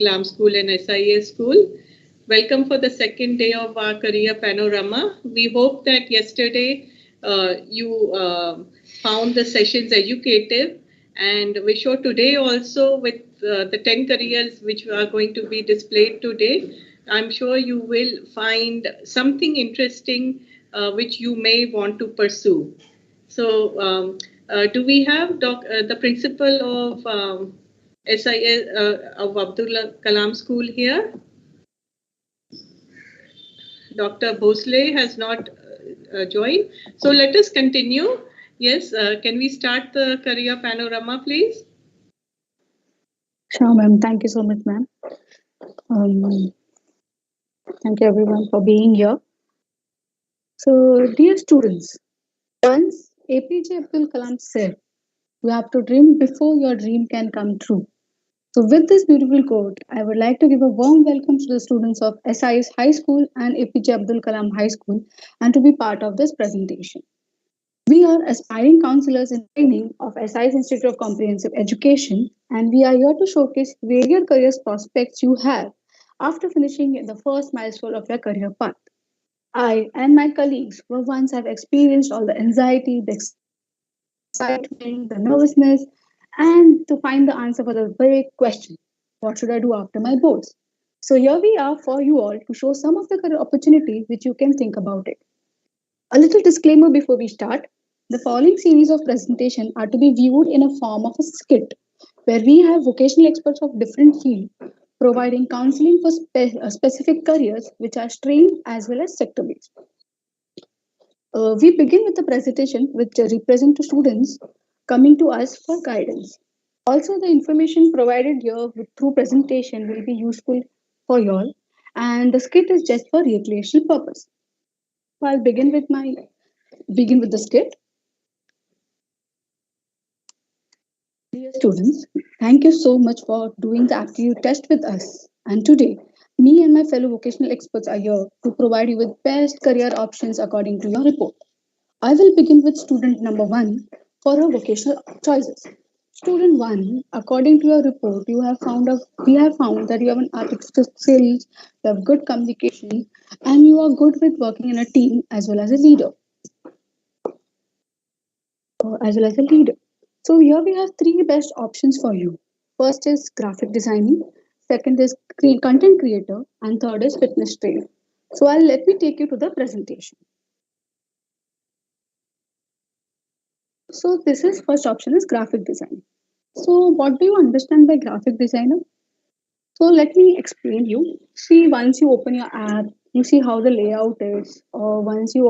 Glam School and SIA School. Welcome for the second day of our career panorama. We hope that yesterday you found the sessions educative, and we're sure today also with the 10 careers which are going to be displayed today, I'm sure you will find something interesting which you may want to pursue. So do we have the principal of SIS of Abdul Kalam School here? Dr. Bhosle has not joined. So let us continue. Yes, can we start the career panorama, please? Sure, ma'am. Thank you so much, ma'am. Thank you, everyone, for being here. So, dear students, once APJ Abdul Kalam said, "You have to dream before your dream can come true." So, with this beautiful quote, I would like to give a warm welcome to the students of SIS High School and APJ Abdul Kalam High School and to be part of this presentation. We are aspiring counselors in training of SIS Institute of Comprehensive Education, and we are here to showcase various career prospects you have after finishing the first milestone of your career path. I and my colleagues were once have experienced all the anxiety, the excitement, the nervousness, and to find the answer for the big question: what should I do after my boards? So here we are for you all to show some of the career opportunity which you can think about it. A little disclaimer before we start. The following series of presentation are to be viewed in a form of a skit where we have vocational experts of different fields providing counseling for specific careers which are stream as well as sector based. We begin with the presentation which represent to students coming to us for guidance. Also, the information provided here through presentation will be useful for you all, and the skit is just for recreational purpose. So I'll begin with the skit. Dear students, thank you so much for doing the aptitude test with us. And today, me and my fellow vocational experts are here to provide you with best career options according to your report. I will begin with student number 1 for our vocational choices. Student 1, according to your report, we have found that you have an artistic skills, you have good communication, and you are good with working in a team as well as a leader. So here we have three best options for you. First is graphic designing, second is content creator, and third is fitness trainer. So let me take you to the presentation. So this is first option is graphic design. So what do you understand by graphic designer? So let me explain you. See, once you open your app, you see how the layout is. Or once you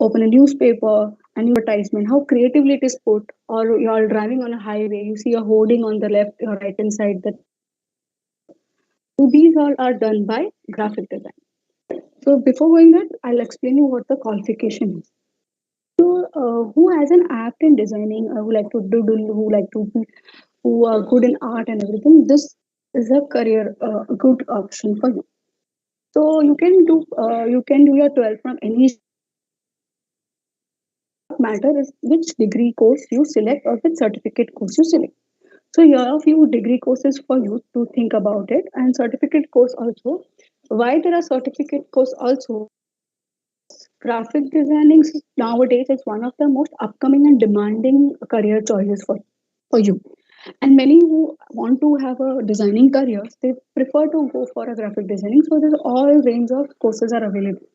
open a newspaper and advertisement, how creatively it is put. Or you are driving on a highway, you see a hoarding on the left or right hand side. So these all are done by graphic design. So before going that, I'll explain you what the qualification is. So who has an apt in designing? Who like to do who like to be who are good in art and everything, this is a career a good option for you. So you can do your 12th from any matter is which degree course you select or which certificate course you select. So here are a few degree courses for you to think about it and certificate course also. Why there are certificate course also? Graphic designing nowadays is one of the most upcoming and demanding career choices for you. And many who want to have a designing career, they prefer to go for a graphic designing. So there's all range of courses are available.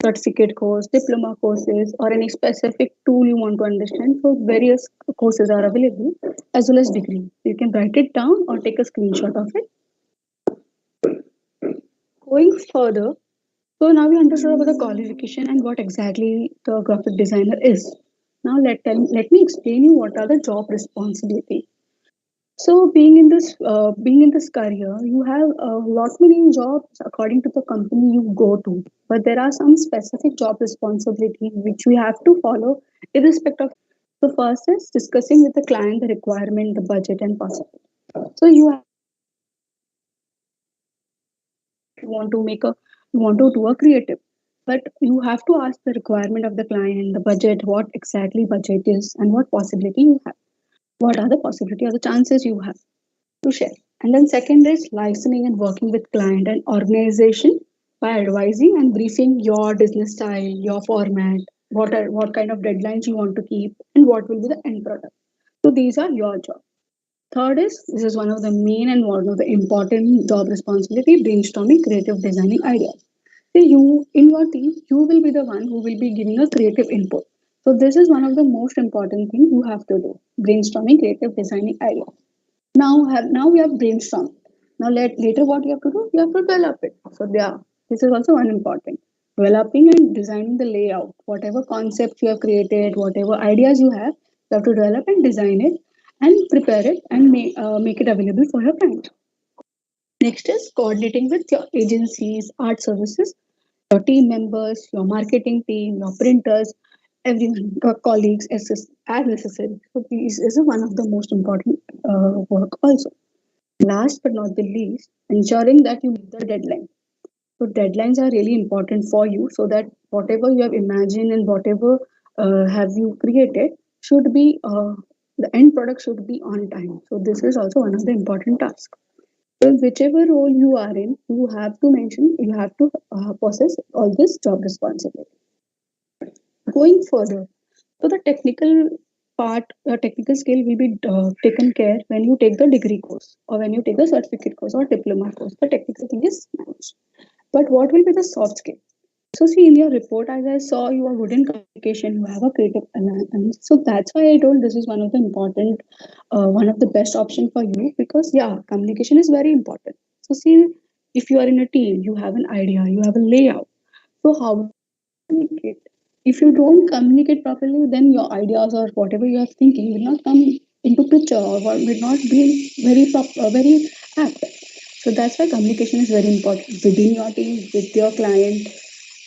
Certificate course, diploma courses, or any specific tool you want to understand. So various courses are available as well as degree. You can write it down or take a screenshot of it. Going further, so now we understood about the qualification and what exactly the graphic designer is. Now let me explain you what are the job responsibility. So being in this career, you have a lot many jobs according to the company you go to, but there are some specific job responsibility which we have to follow irrespective. So first is discussing with the client the requirement, the budget, and possible. So you want to do a creative, but you have to ask the requirement of the client, the budget, what exactly budget is, and what possibility you have. What are the possibility or the chances you have to share? And then second is listening and working with client and organization by advising and briefing your business style, your format, what kind of deadlines you want to keep, and what will be the end product. So these are your job. Third is this is one of the main and one of the important job responsibility brainstorming, creative designing ideas. So you in your team, you will be the one who will be giving a creative input. So this is one of the most important things you have to do: brainstorming, creative designing ideas. Now we have brainstormed. Now later what you have to do? You have to develop it. So yeah, this is also one important. Developing and designing the layout, whatever concepts you have created, whatever ideas you have to develop and design it and prepare it and make it available for your client. Next is coordinating with your agencies, art services, your team members, your marketing team, your printers, everyone, your colleagues, as necessary. So this is one of the most important work also. Last but not the least, ensuring that you meet the deadline. So deadlines are really important for you so that whatever you have imagined and whatever have you created should be the end product should be on time. So this is also one of the important tasks. So whichever role you are in, you have to possess all this job responsibility. Going further, so the technical skill will be taken care when you take the degree course or when you take the certificate course or diploma course. The technical thing is managed. But what will be the soft skill? So see in your report, as I saw, you are good in communication, you have a creative analysis. So that's why I told this is one of the important, one of the best option for you because yeah, communication is very important. So see, if you are in a team, you have an idea, you have a layout. So how will you communicate? If you don't communicate properly, then your ideas or whatever you are thinking will not come into picture or will not be very apt. So that's why communication is very important within your team, with your client,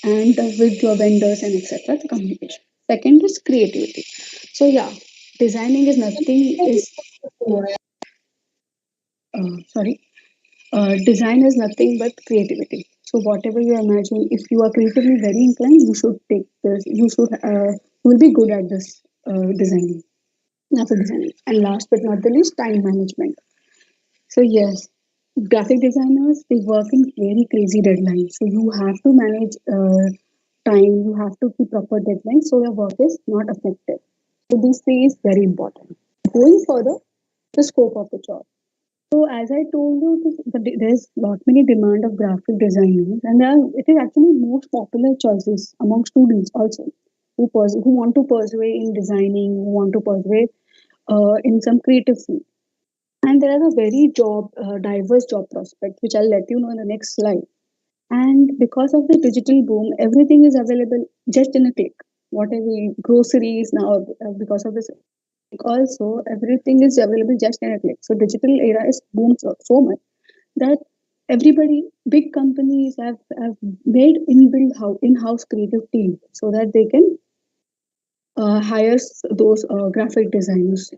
and with your vendors and etc. The communication. Second is creativity. So yeah, designing is nothing is sorry. Design is nothing but creativity. So whatever you imagine, if you are creatively very inclined, you should take this. You will be good at this designing. That's a designing. And last but not the least, time management. So yes, graphic designers they work in very crazy deadlines. So you have to manage time. You have to keep proper deadlines so your work is not affected. So this thing is very important. Going further, the scope of the job. So as I told you, there's lot many demand of graphic designers, and it is actually most popular choices among students also who want to pursue in designing, who want to pursue in some creative field. And there are a very diverse job prospects, which I'll let you know in the next slide. And because of the digital boom, everything is available just in a click. Whatever groceries now, because of this, also everything is available just in a click. So digital era is boomed so much that big companies have made in-house creative team so that they can hire those graphic designers.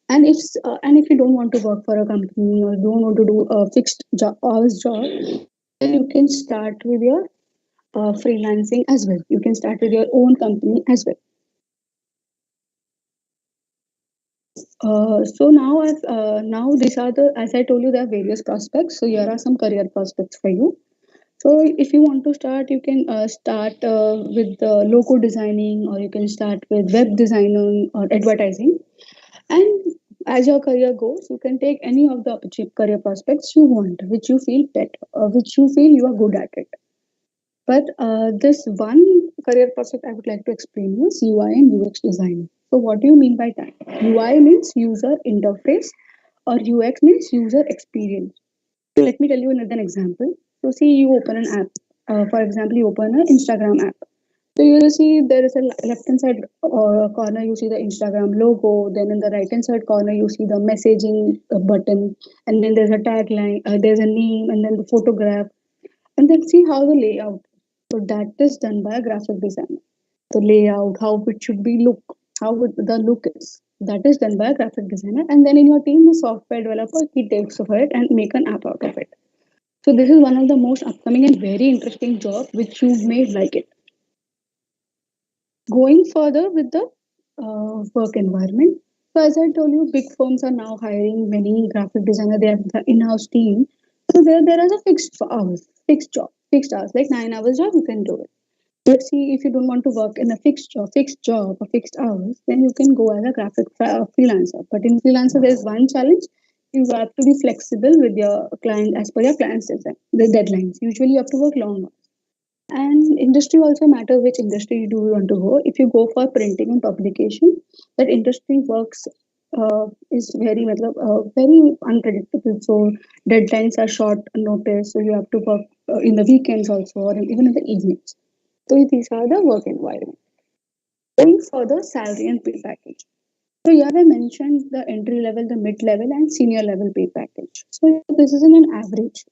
And if you don't want to work for a company or don't want to do a fixed hours job, then you can start with your freelancing as well. You can start with your own company as well. Now these are the as I told you there are various prospects. So here are some career prospects for you. So if you want to start, you can start with logo designing, or you can start with web designing or advertising. And as your career goes, you can take any of the career prospects you want, which you feel which you feel you are good at it. But this one career prospect I would like to explain is UI and UX design. So what do you mean by that? UI means user interface or UX means user experience. So let me tell you another example. So see you open an app. For example, you open an Instagram app. So you will see there is a left hand side corner, you see the Instagram logo. Then in the right hand side corner, you see the messaging button. And then there's a tagline, there's a name, and then the photograph. And then see how the layout. So that is done by a graphic designer. The layout, how it should be look, the look is. That is done by a graphic designer. And then in your team, the software developer, he takes of it and make an app out of it. So this is one of the most upcoming and very interesting job which you may like it. Going further with the work environment. So as I told you, big firms are now hiring many graphic designers. They have the in-house team. So there is a fixed hours, fixed job, fixed hours, like 9 hours job, you can do it. Let's see, if you don't want to work in a fixed job or fixed hours, then you can go as a freelancer. But in freelancer, there's one challenge. You have to be flexible with your client as per your client's the deadlines. Usually, you have to work long hours. And industry also matter, which industry do you want to go. If you go for printing and publication, that industry works is very unpredictable. So deadlines are short notice. So you have to work in the weekends also, or even in the evenings. So these are the work environment. Going further, salary and pay package. So here I mentioned the entry level, the mid level, and senior level pay package. So this is in an average.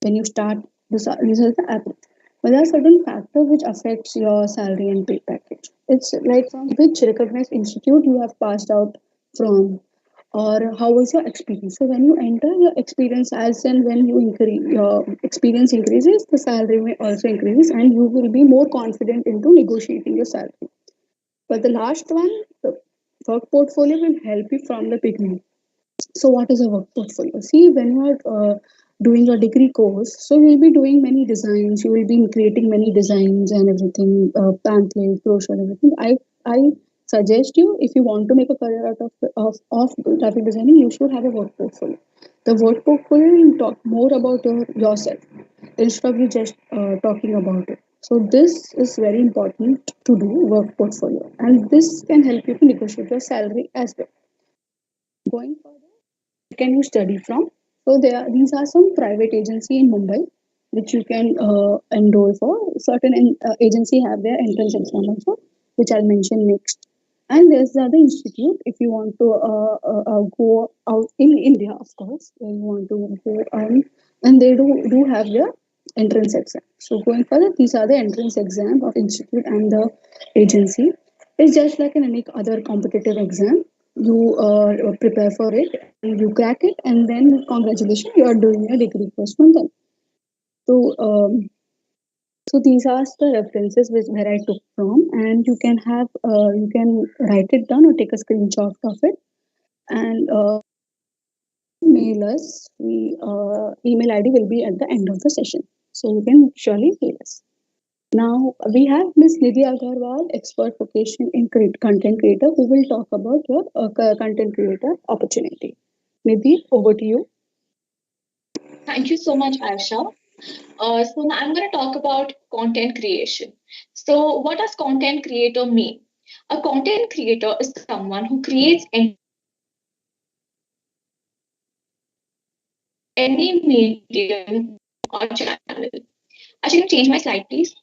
When you start, this is the average. But there are certain factors which affects your salary and pay package. It's like from which recognized institute you have passed out from, or how was your experience. So when you enter your experience, as and when you increase your experience increases, the salary may also increase, and you will be more confident into negotiating your salary. But the last one, the work portfolio will help you from the beginning. So what is a work portfolio? See, when you are doing your degree course, so you'll be doing many designs. You will be creating many designs and everything, pamphlets, brochure, everything. I suggest you, if you want to make a career out of graphic designing, you should have a work portfolio. The work portfolio will talk more about yourself instead of you just talking about it. So this is very important to do work portfolio, and this can help you to negotiate your salary as well. Going further, can you study from? So these are some private agency in Mumbai which you can enroll for. Certain agency have their entrance exam also, which I'll mention next. And there's the other institute if you want to go out in India, of course. When you want to go and they do have their entrance exam. So going further, these are the entrance exam of institute and the agency. It's just like an any other competitive exam. You prepare for it and you crack it, and then congratulations, you are doing a degree course from them. So so these are the references where I took from, and you can write it down or take a screenshot of it, and mail us. We email ID will be at the end of the session, so you can surely mail us. Now we have Miss Nidhi Agarwal, expert vocation in content creator, who will talk about your content creator opportunity. Nidhi, over to you. Thank you so much, Aisha. So now I'm going to talk about content creation. So what does content creator mean? A content creator is someone who creates any medium or channel. Actually, can you change my slide, please?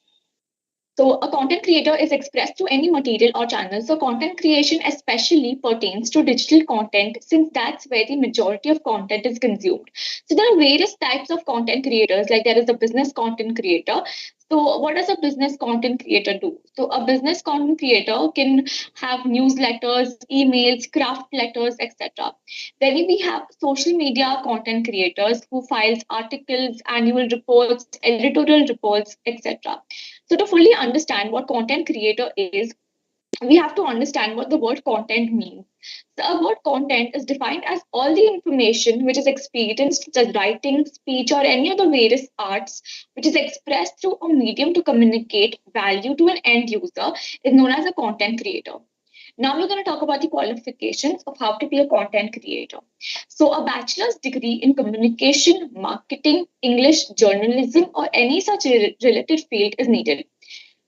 So a content creator is expressed through any material or channel. So content creation especially pertains to digital content, since that's where the majority of content is consumed. So there are various types of content creators, like there is a business content creator. So what does a business content creator do? So a business content creator can have newsletters, emails, craft letters, etc. Then we have social media content creators who files articles, annual reports, editorial reports, etc. So to fully understand what content creator is, we have to understand what the word content means. The word content is defined as all the information which is experienced such as writing, speech, or any other various arts which is expressed through a medium to communicate value to an end user is known as a content creator. Now we're going to talk about the qualifications of how to be a content creator. So a bachelor's degree in communication, marketing, English, journalism, or any such related field is needed.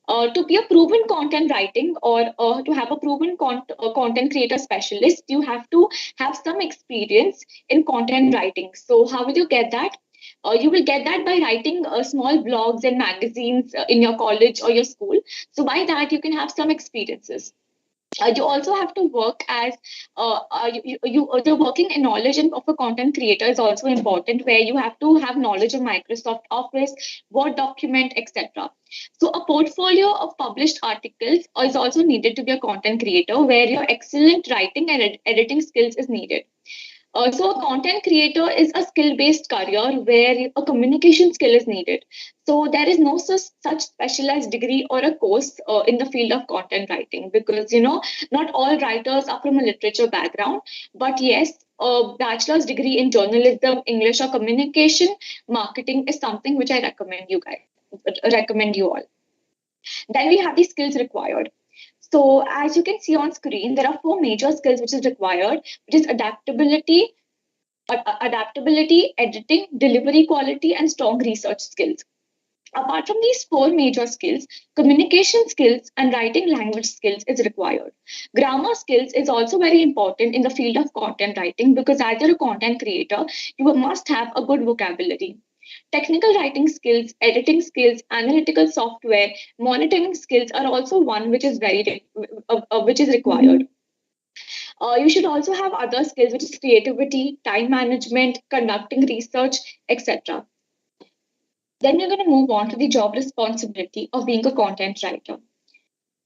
To be a proven content writing or to have a proven content creator specialist, you have to have some experience in content writing. So how will you get that? You will get that by writing small blogs and magazines in your college or your school. So by that, you can have some experiences. You also have to work as the working and knowledge of a content creator is also important, where you have to have knowledge of Microsoft Office, Word document, etc. So a portfolio of published articles is also needed to be a content creator, where your excellent writing and editing skills is needed. So a content creator is a skill-based career where a communication skill is needed. So there is no such specialized degree or a course in the field of content writing, because not all writers are from a literature background. But yes, a bachelor's degree in journalism, English, or communication marketing is something which I recommend you all. Then we have the skills required. So as you can see on screen, there are 4 major skills which is required, which is adaptability, editing, delivery quality, and strong research skills. Apart from these 4 major skills, communication skills and writing language skills is required. Grammar skills is also very important in the field of content writing, because as you're a content creator, you must have a good vocabulary. Technical writing skills, editing skills, analytical software, monitoring skills are also one which is which is required. You should also have other skills, which is creativity, time management, conducting research, etc. Then we're going to move on to the job responsibility of being a content writer.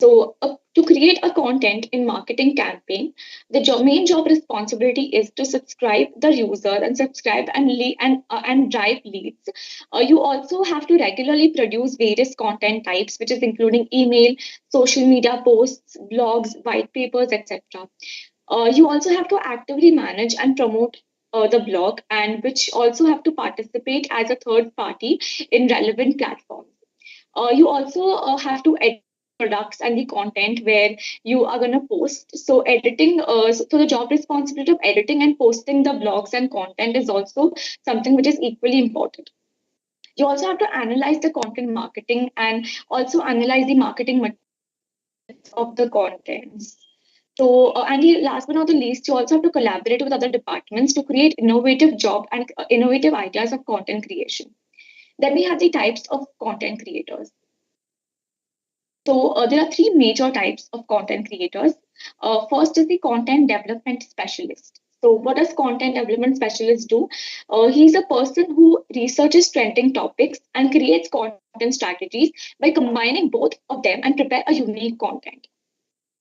So to create a content in marketing campaign, the main job responsibility is to subscribe the user and subscribe and drive leads. You also have to regularly produce various content types, which is including email, social media posts, blogs, white papers, etc. You also have to actively manage and promote the blog, and which also have to participate as a third party in relevant platforms. You also have to edit products and the content where you are going to post. So editing, so the job responsibility of editing and posting the blogs and content is also something which is equally important. You also have to analyze the content marketing and also analyze the marketing materials of the contents. So, and last but not the least, you also have to collaborate with other departments to create innovative innovative ideas of content creation. Then we have the types of content creators. So there are 3 major types of content creators. First is the content development specialist. So what does content development specialist do? He's a person who researches trending topics and creates content strategies by combining both of them and prepare a unique content.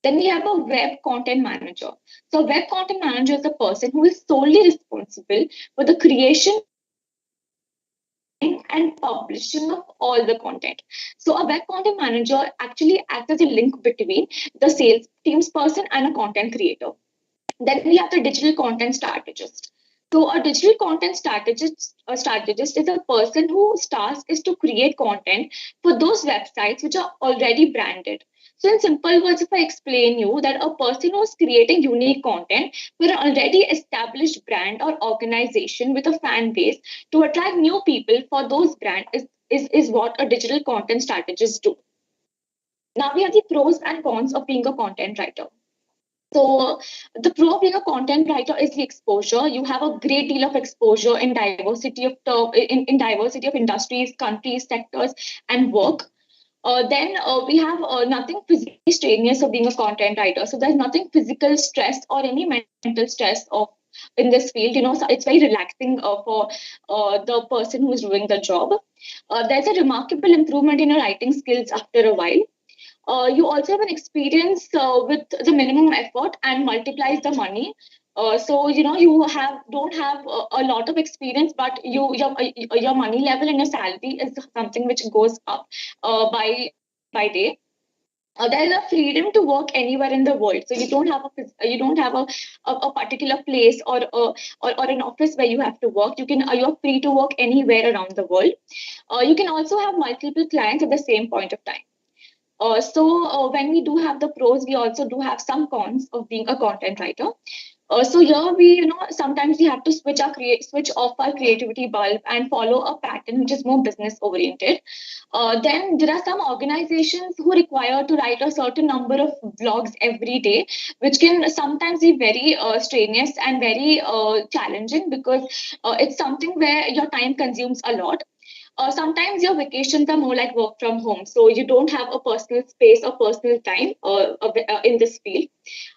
Then we have a web content manager. So web content manager is a person who is solely responsible for the creation and publishing of all the content. So a web content manager actually acts as a link between the sales team's person and a content creator. Then we have the digital content strategist. So a digital content strategist is a person whose task is to create content for those websites which are already branded. So in simple words, if I explain you that a person who's creating unique content for an already established brand or organization with a fan base to attract new people for those brands is what a digital content strategist do. Now we have the pros and cons of being a content writer. So the pro of being a content writer is the exposure. You have a great deal of exposure in diversity of diversity of industries, countries, sectors, and work. Then we have nothing physically strenuous of being a content writer. So there's nothing physical stress or any mental stress of in this field. So it's very relaxing for the person who is doing the job. There's a remarkable improvement in your writing skills after a while. You also have an experience with the minimum effort and multiplies the money. So you don't have a lot of experience, but your money level and your salary is something which goes up by day. There is a freedom to work anywhere in the world, so you don't have a particular place or an office where you have to work. You're free to work anywhere around the world. You can also have multiple clients at the same point of time. So when we do have the pros, we also do have some cons of being a content writer. So here we, sometimes we have to switch off our creativity bulb and follow a pattern which is more business oriented. Then there are some organizations who require to write a certain number of blogs every day, which can sometimes be very strenuous and very challenging, because it's something where your time consumes a lot. Sometimes your vacations are more like work from home, so you don't have a personal space or personal time in this field.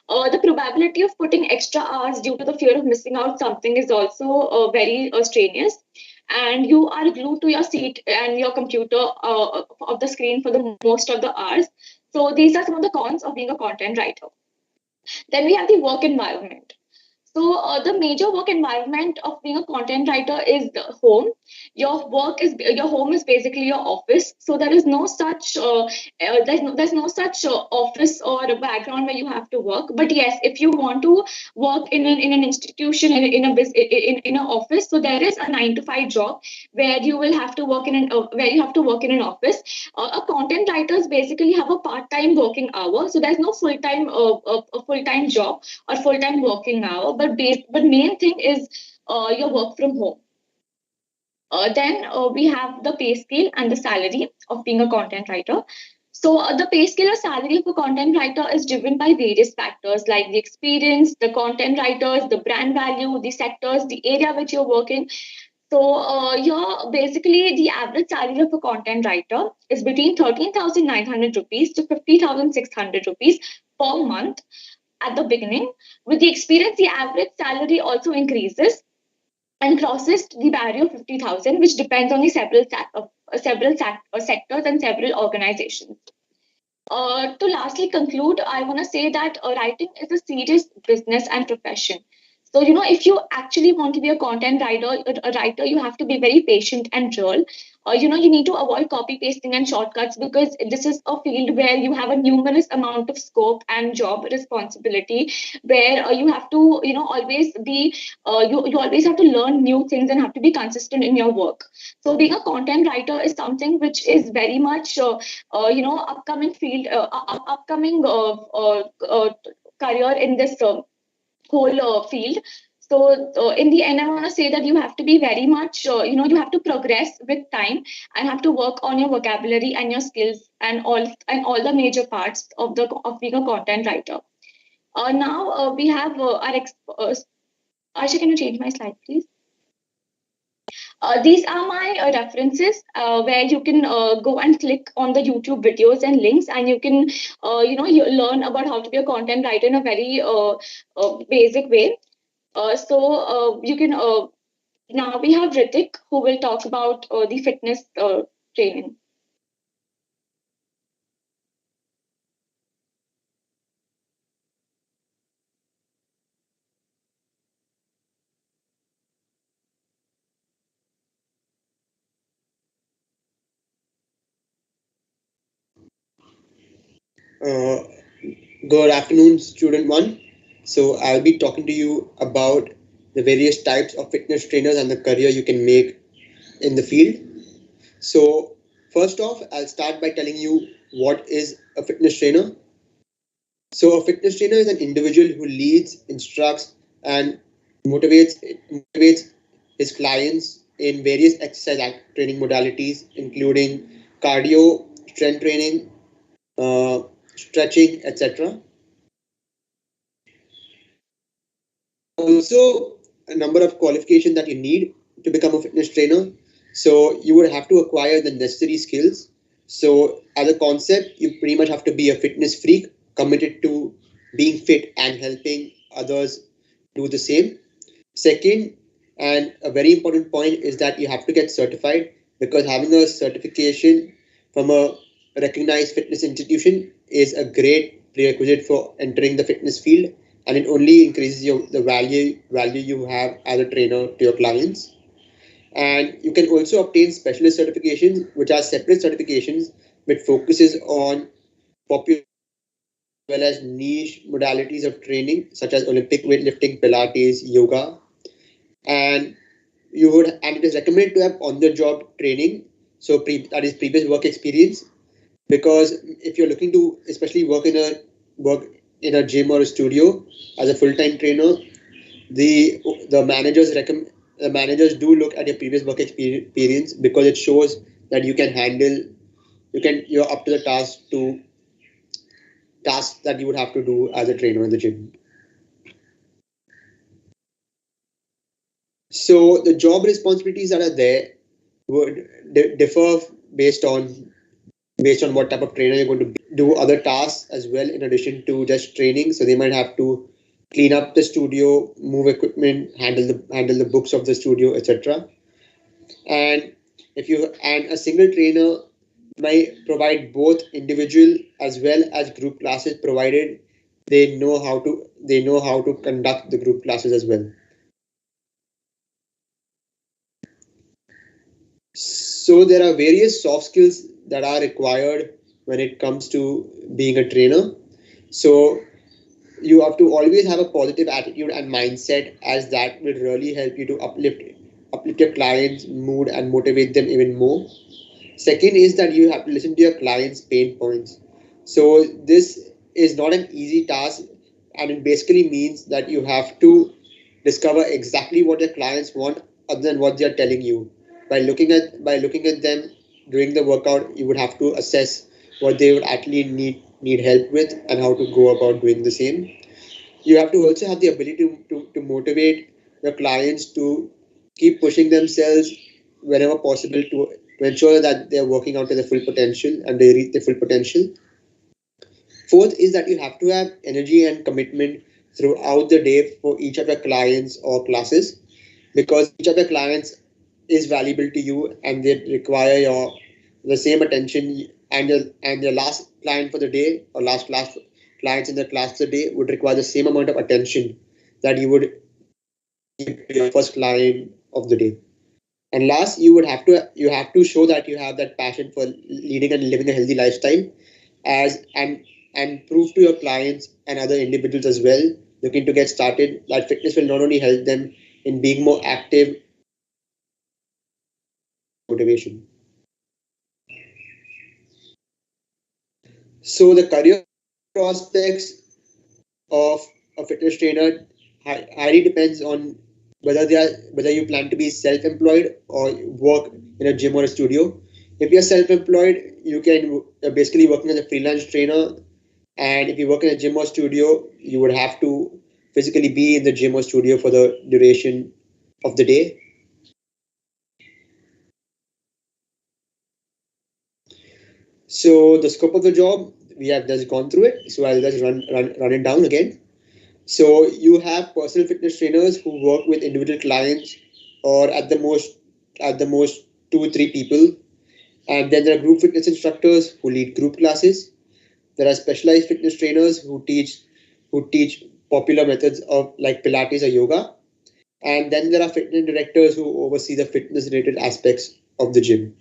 The probability of putting extra hours due to the fear of missing out something is also very strenuous, and you are glued to your seat and your computer of the screen for the most of the hours. So these are some of the cons of being a content writer. Then we have the work environment. So the major work environment of being a content writer is the home. Your home is basically your office. So there is no such there's no such office or a background where you have to work. But yes, if you want to work in an institution in an office, so there is a 9 to 5 job where you will have to work where you have to work in an office. A content writers basically have a part-time working hour, so there's no full-time a full-time job or full-time working hour, but main thing is your work from home. Then we have the pay scale and the salary of being a content writer. So the pay scale or salary of a content writer is driven by various factors like the experience, the content writers, the brand value, the sectors, the area which you're working. So here, basically, the average salary of a content writer is between 13,900 rupees to 50,600 rupees per month at the beginning. With the experience, the average salary also increases and crosses the barrier of 50,000, which depends on the several sectors and several organizations. To lastly conclude, I want to say that writing is a serious business and profession. So, if you actually want to be a content writer, you have to be very patient and real. You need to avoid copy pasting and shortcuts because this is a field where you have a numerous amount of scope and job responsibility, where you have to, always be, you always have to learn new things and have to be consistent in your work. So, being a content writer is something which is very much, upcoming field, upcoming career in this whole field. So in the end, I want to say that you have to be very much, you have to progress with time and have to work on your vocabulary and your skills and all the major parts of being a content writer. Now we have Asha, can you change my slide, please? These are my references where you can go and click on the YouTube videos and links, and you can, you learn about how to be a content writer in a very basic way. So you can now we have Ritik who will talk about the fitness training. Good afternoon, student one. So I'll be talking to you about the various types of fitness trainers and the career you can make in the field. So first off, I'll start by telling you what is a fitness trainer. So a fitness trainer is an individual who leads, instructs, and motivates his clients in various exercise training modalities, including cardio, strength training, stretching, etc. Also, a number of qualifications that you need to become a fitness trainer. So you would have to acquire the necessary skills. So as a concept, you pretty much have to be a fitness freak, committed to being fit and helping others do the same. Second, and a very important point is that you have to get certified, because having a certification from a recognized fitness institution is a great prerequisite for entering the fitness field, and it only increases the value you have as a trainer to your clients. And you can also obtain specialist certifications, which are separate certifications which focuses on popular as well as niche modalities of training such as Olympic weightlifting, Pilates, yoga. And it is recommended to have on-the-job training, so that is previous work experience, because if you're looking to especially work in a gym or a studio as a full-time trainer, the managers do look at your previous work experience, because it shows that you're up to the tasks that you would have to do as a trainer in the gym. So the job responsibilities that are there would differ based on what type of trainer you're going to do other tasks as well in addition to just training. So they might have to clean up the studio, move equipment, handle the books of the studio, etc. And a single trainer might provide both individual as well as group classes, provided they know how to conduct the group classes as well. So there are various soft skills that are required when it comes to being a trainer. So you have to always have a positive attitude and mindset, as that will really help you to uplift your client's mood and motivate them even more. Second is that you have to listen to your client's pain points. So this is not an easy task, and it basically means that you have to discover exactly what your clients want other than what they are telling you. By looking at them during the workout, you would have to assess what they would actually need help with and how to go about doing the same. You have to also have the ability to motivate your clients to keep pushing themselves whenever possible to ensure that they're working out to their full potential and they reach their full potential. Fourth is that you have to have energy and commitment throughout the day for each of your clients or classes, because each of your clients is valuable to you and they require the same attention, and your last client for the day or last class clients in the class of the day would require the same amount of attention that you would give to your first client of the day. And last, you have to show that you have that passion for leading and living a healthy lifestyle, as and prove to your clients and other individuals as well looking to get started that fitness will not only help them in being more active, motivation. So the career prospects of a fitness trainer highly depends on whether you plan to be self-employed or work in a gym or a studio. If you're self-employed, you're basically working as a freelance trainer, and if you work in a gym or studio, you would have to physically be in the gym or studio for the duration of the day. So the scope of the job, we have just gone through it. So I'll just run it down again. So you have personal fitness trainers who work with individual clients, or at the most 2 or 3 people. And then there are group fitness instructors who lead group classes. There are specialized fitness trainers who teach popular methods of like Pilates or yoga. And then there are fitness directors who oversee the fitness related aspects of the gym.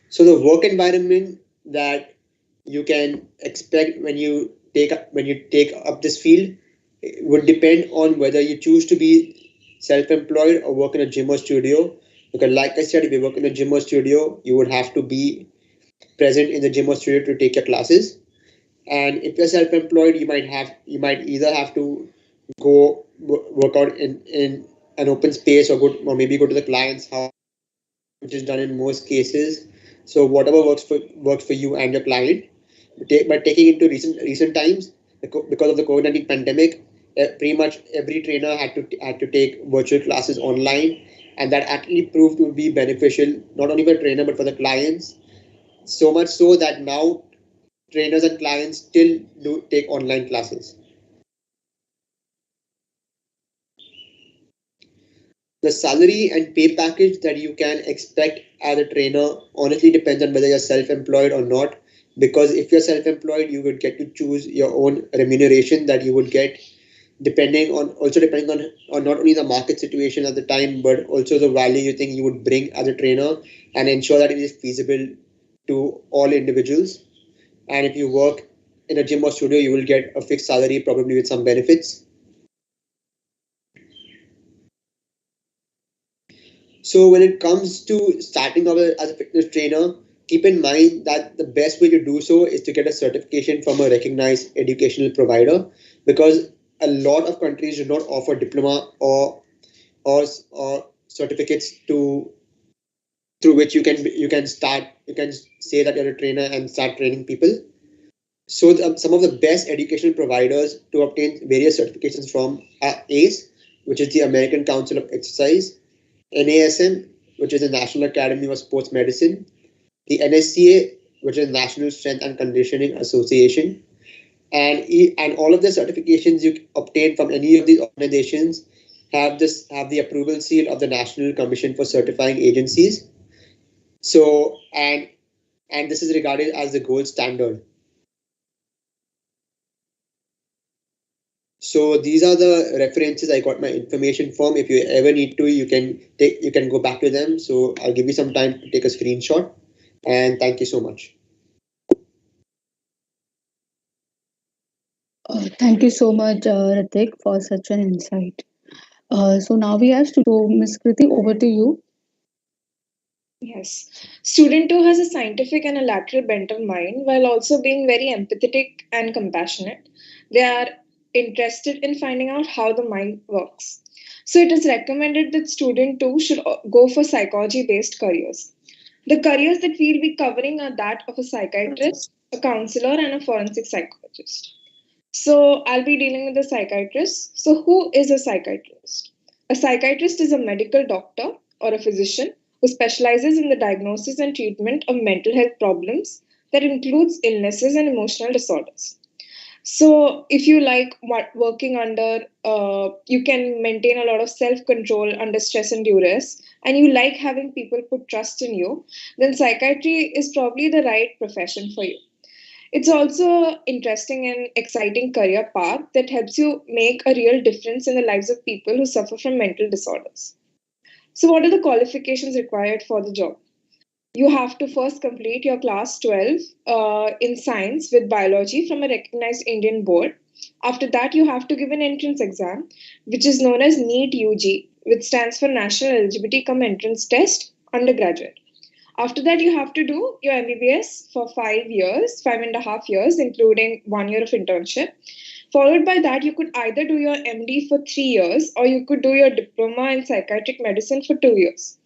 So the work environment that you can expect when you take up this field would depend on whether you choose to be self-employed or work in a gym or studio. Because, like I said, if you work in a gym or studio, you would have to be present in the gym or studio to take your classes. And if you're self-employed, you might either have to go work out in an open space, or maybe go to the client's house, which is done in most cases. So whatever works for you and your client. But taking into recent times, because of the COVID-19 pandemic, pretty much every trainer had to take virtual classes online, and that actually proved to be beneficial not only for the trainer but for the clients. So much so that now trainers and clients still do take online classes. The salary and pay package that you can expect as a trainer honestly depends on whether you're self-employed or not. Because if you're self-employed, you would get to choose your own remuneration that you would get, depending on not only the market situation at the time, but also the value you think you would bring as a trainer, and ensure that it is feasible to all individuals. And if you work in a gym or studio, you will get a fixed salary, probably with some benefits. So when it comes to starting out as a fitness trainer, keep in mind that the best way to do so is to get a certification from a recognized educational provider, because a lot of countries do not offer diploma or certificates through which you can say that you're a trainer and start training people. So some of the best educational providers to obtain various certifications from are ACE, which is the American Council of Exercise; NASM, which is the National Academy of Sports Medicine; the NSCA, which is National Strength and Conditioning Association. And all of the certifications you obtain from any of these organizations have the approval seal of the National Commission for Certifying Agencies. So, and and this is regarded as the gold standard. So these are the references I got my information from. If you ever need to, you can go back to them. So I'll give you some time to take a screenshot, and thank you so much. Thank you so much, Ritik, for such an insight. So now we have to Miss Kriti, over to you. Yes. Student 2 has a scientific and a lateral bent of mind while also being very empathetic and compassionate. They are interested in finding out how the mind works. So it is recommended that student 2 should go for psychology based careers. The careers that we'll be covering are that of a psychiatrist, a counselor, and a forensic psychologist. So I'll be dealing with the psychiatrist. So who is a psychiatrist? A psychiatrist is a medical doctor or a physician who specializes in the diagnosis and treatment of mental health problems that includes illnesses and emotional disorders. So if you like working under, you can maintain a lot of self-control under stress and duress, and you like having people put trust in you, then psychiatry is probably the right profession for you. It's also interesting and exciting career path that helps you make a real difference in the lives of people who suffer from mental disorders. So what are the qualifications required for the job? You have to first complete your class 12 in science with biology from a recognized Indian board. After that, you have to give an entrance exam, which is known as NEET UG, which stands for National Eligibility Cum Entrance Test, undergraduate. After that, you have to do your MBBS for 5 years, 5.5 years, including 1 year of internship. Followed by that, you could either do your MD for 3 years or you could do your diploma in psychiatric medicine for 2 years.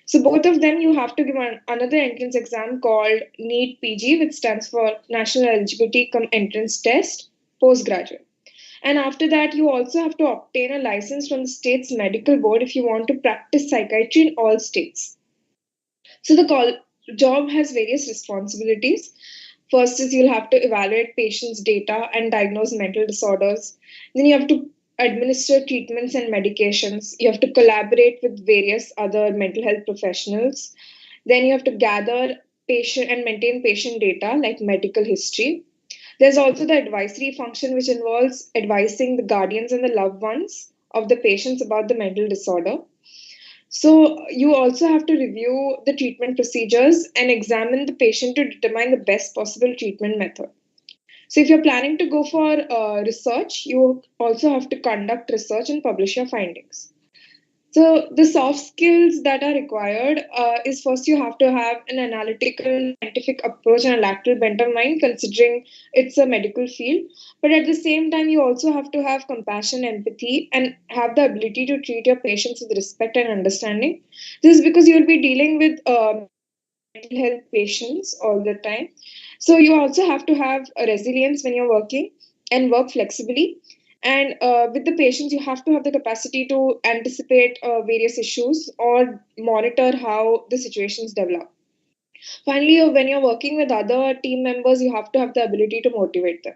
So both of them, you have to give another entrance exam called NEET PG, which stands for National Eligibility Cum Entrance Test, postgraduate. And after that, you also have to obtain a license from the state's medical board if you want to practice psychiatry in all states. So the job has various responsibilities. First is you'll have to evaluate patients' data and diagnose mental disorders. Then you have to administer treatments and medications. You have to collaborate with various other mental health professionals. Then you have to gather patient and maintain patient data like medical history. There's also the advisory function, which involves advising the guardians and the loved ones of the patients about the mental disorder. So you also have to review the treatment procedures and examine the patient to determine the best possible treatment method. So if you're planning to go for research, you also have to conduct research and publish your findings. So the soft skills that are required is first you have to have an analytical, scientific approach and a lateral bent of mind, considering it's a medical field. But at the same time, you also have to have compassion, empathy, and have the ability to treat your patients with respect and understanding. This is because you'll be dealing with mental health patients all the time. So you also have to have a resilience when you're working and work flexibly. And with the patients, you have to have the capacity to anticipate various issues or monitor how the situations develop. Finally, when you're working with other team members, you have to have the ability to motivate them.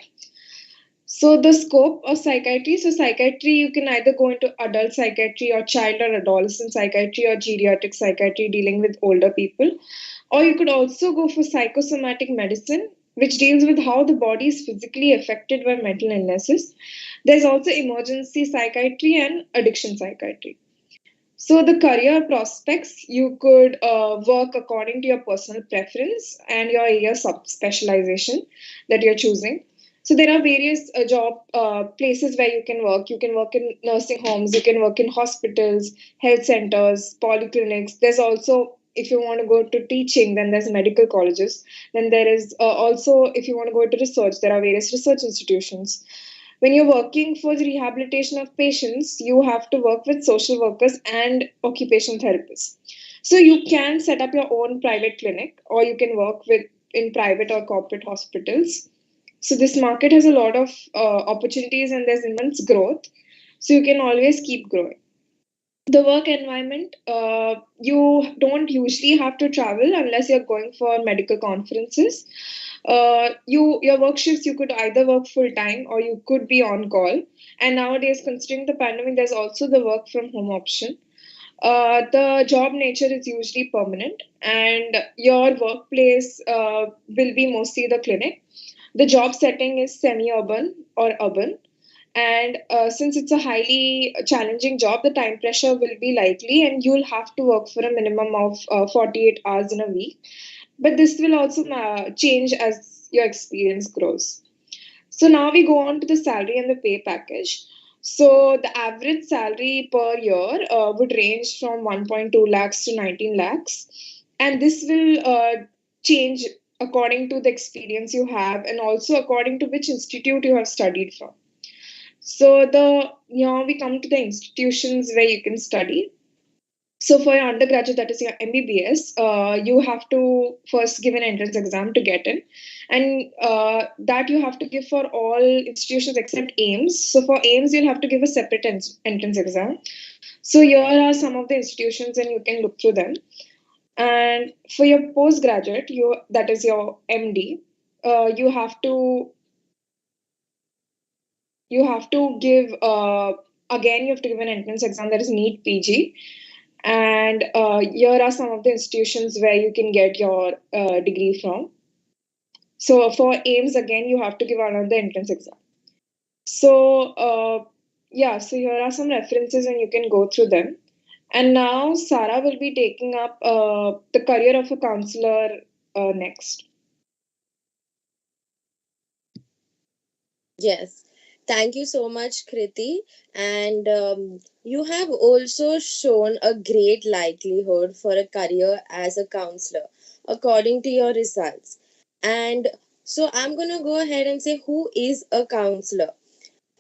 So the scope of psychiatry. So psychiatry, you can either go into adult psychiatry or child or adolescent psychiatry or geriatric psychiatry dealing with older people. Or you could also go for psychosomatic medicine, which deals with how the body is physically affected by mental illnesses. There's also emergency psychiatry and addiction psychiatry. So the career prospects, you could work according to your personal preference and your area specialization that you're choosing. So there are various job places where you can work. You can work in nursing homes, you can work in hospitals, health centers, polyclinics. There's also, if you want to go to teaching, then there's medical colleges. Then there is also, if you want to go to research, there are various research institutions. When you're working for the rehabilitation of patients, you have to work with social workers and occupational therapists. So you can set up your own private clinic, or you can work with in private or corporate hospitals. So this market has a lot of opportunities and there's immense growth. So you can always keep growing. The work environment, you don't usually have to travel unless you're going for medical conferences. Your work shifts, you could either work full time or you could be on call. And nowadays, considering the pandemic, there's also the work from home option. The job nature is usually permanent, and your workplace will be mostly the clinic. The job setting is semi-urban or urban, and since it's a highly challenging job, the time pressure will be likely, and you'll have to work for a minimum of 48 hours in a week. But this will also change as your experience grows. So now we go on to the salary and the pay package. So the average salary per year would range from 1.2 lakhs to 19 lakhs. And this will change according to the experience you have and also according to which institute you have studied from. So now we come to the institutions where you can study. So for your undergraduate, that is your MBBS, you have to first give an entrance exam to get in, and that you have to give for all institutions except AIMS. So for AIMS, you'll have to give a separate entrance exam. So here are some of the institutions, and you can look through them. And for your postgraduate, that is your MD, you have to give again you have to give an entrance exam, that is NEET PG. And here are some of the institutions where you can get your degree from. So for AIMS, again, you have to give another entrance exam. So so here are some references and you can go through them. And now Sarah will be taking up the career of a counselor next. Yes, thank you so much, Kriti. And you have also shown a great likelihood for a career as a counselor, according to your results. And so I'm going to go ahead and say, who is a counselor?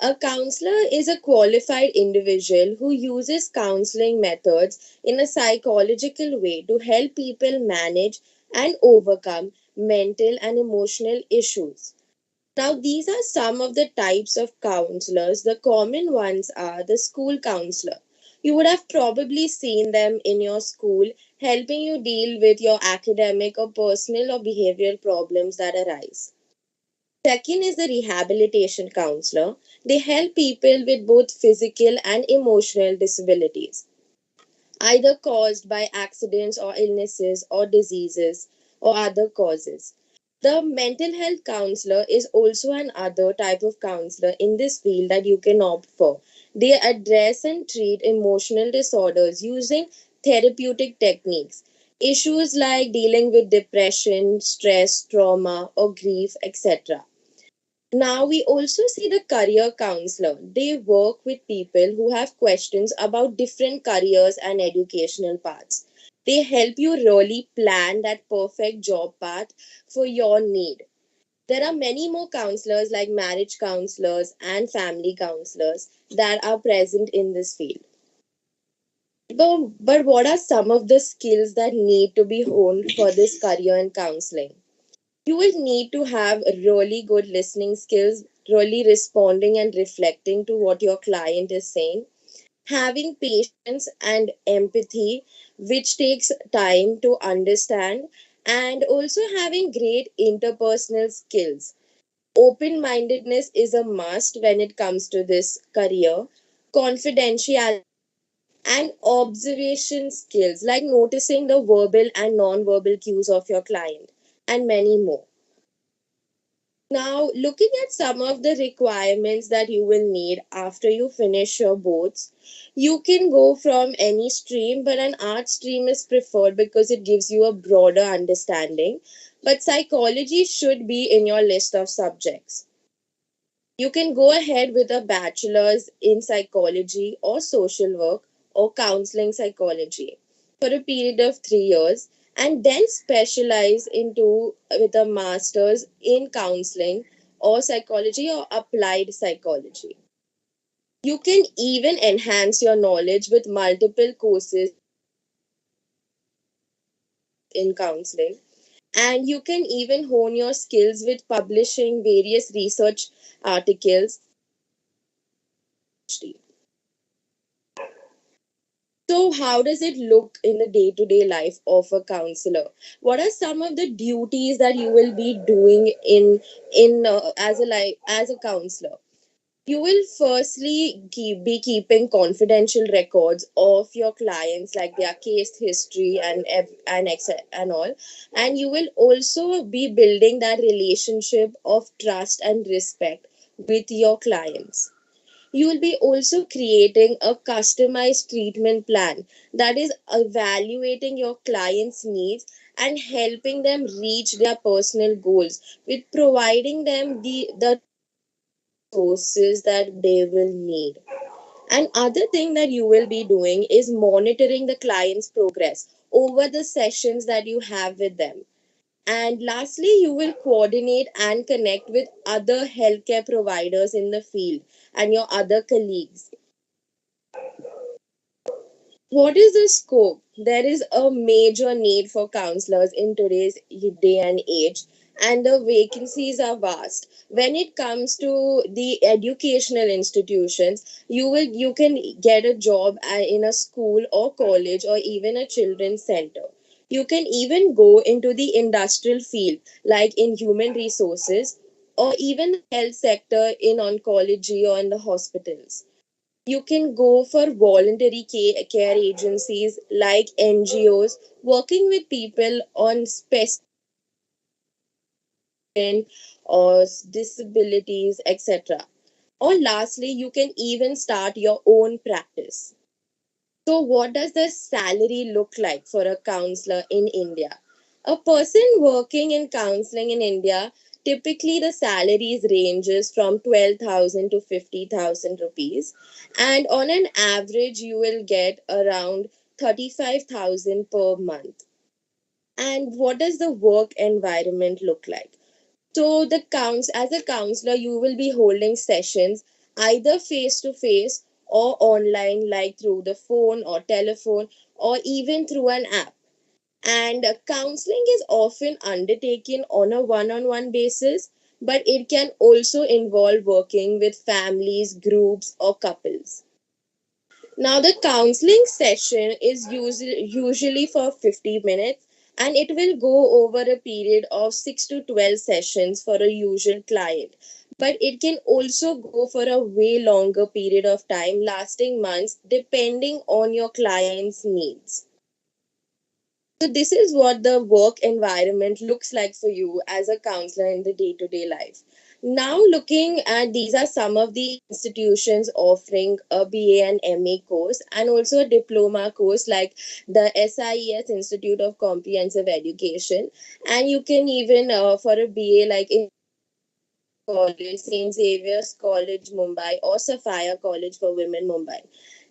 A counselor is a qualified individual who uses counseling methods in a psychological way to help people manage and overcome mental and emotional issues. Now, these are some of the types of counselors. The common ones are the school counselor. You would have probably seen them in your school, helping you deal with your academic or personal or behavioral problems that arise. Second is the rehabilitation counselor. They help people with both physical and emotional disabilities, either caused by accidents or illnesses or diseases or other causes. The mental health counselor is also another type of counselor in this field that you can opt for. They address and treat emotional disorders using therapeutic techniques. Issues like dealing with depression, stress, trauma, or grief, etc. Now, we also see the career counselor. They work with people who have questions about different careers and educational paths. They help you really plan that perfect job path for your need. There are many more counselors like marriage counselors and family counselors that are present in this field. But what are some of the skills that need to be honed for this career in counseling? You will need to have really good listening skills, really responding and reflecting to what your client is saying, having patience and empathy, which takes time to understand, and also having great interpersonal skills. Open mindedness is a must when it comes to this career. Confidentiality and observation skills like noticing the verbal and non-verbal cues of your client, and many more. Now, looking at some of the requirements that you will need after you finish your boards, you can go from any stream, but an art stream is preferred because it gives you a broader understanding. But psychology should be in your list of subjects. You can go ahead with a bachelor's in psychology or social work or counseling psychology for a period of 3 years and then specialize into with a master's in counseling or psychology or applied psychology. You can even enhance your knowledge with multiple courses in counseling, and you can even hone your skills with publishing various research articles. So, how does it look in the day to day life of a counselor? What are some of the duties that you will be doing in as a counselor? You will firstly be keeping confidential records of your clients, like their case history and all, and you will also be building that relationship of trust and respect with your clients. You will be also creating a customized treatment plan that is evaluating your clients' needs and helping them reach their personal goals with providing them the resources that they will need. And other thing that you will be doing is monitoring the client's progress over the sessions that you have with them. And lastly, you will coordinate and connect with other healthcare providers in the field and your other colleagues. What is the scope? There is a major need for counselors in today's day and age, and the vacancies are vast. When it comes to the educational institutions, you can get a job in a school or college or even a children's center. You can even go into the industrial field, like in human resources, or even the health sector in oncology or in the hospitals. You can go for voluntary care agencies like NGOs working with people on specific or disabilities, etc. Or lastly, you can even start your own practice. So, what does the salary look like for a counselor in India? A person working in counseling in India, typically the salaries ranges from 12,000 to 50,000 rupees, and on an average, you will get around 35,000 per month. And what does the work environment look like? So as a counselor, you will be holding sessions either face to face or online, like through the phone or telephone or even through an app. And counseling is often undertaken on a one-on-one basis, but it can also involve working with families, groups, or couples. Now, the counseling session is usually for 50 minutes, and it will go over a period of 6 to 12 sessions for a usual client. But it can also go for a way longer period of time, lasting months, depending on your client's needs. So, this is what the work environment looks like for you as a counselor in the day to day life. Now, looking at these are some of the institutions offering a BA and MA course and also a diploma course like the SIES Institute of Comprehensive Education. And you can even, for a BA, like in College, St. Xavier's College, Mumbai, or Sapphire College for Women, Mumbai.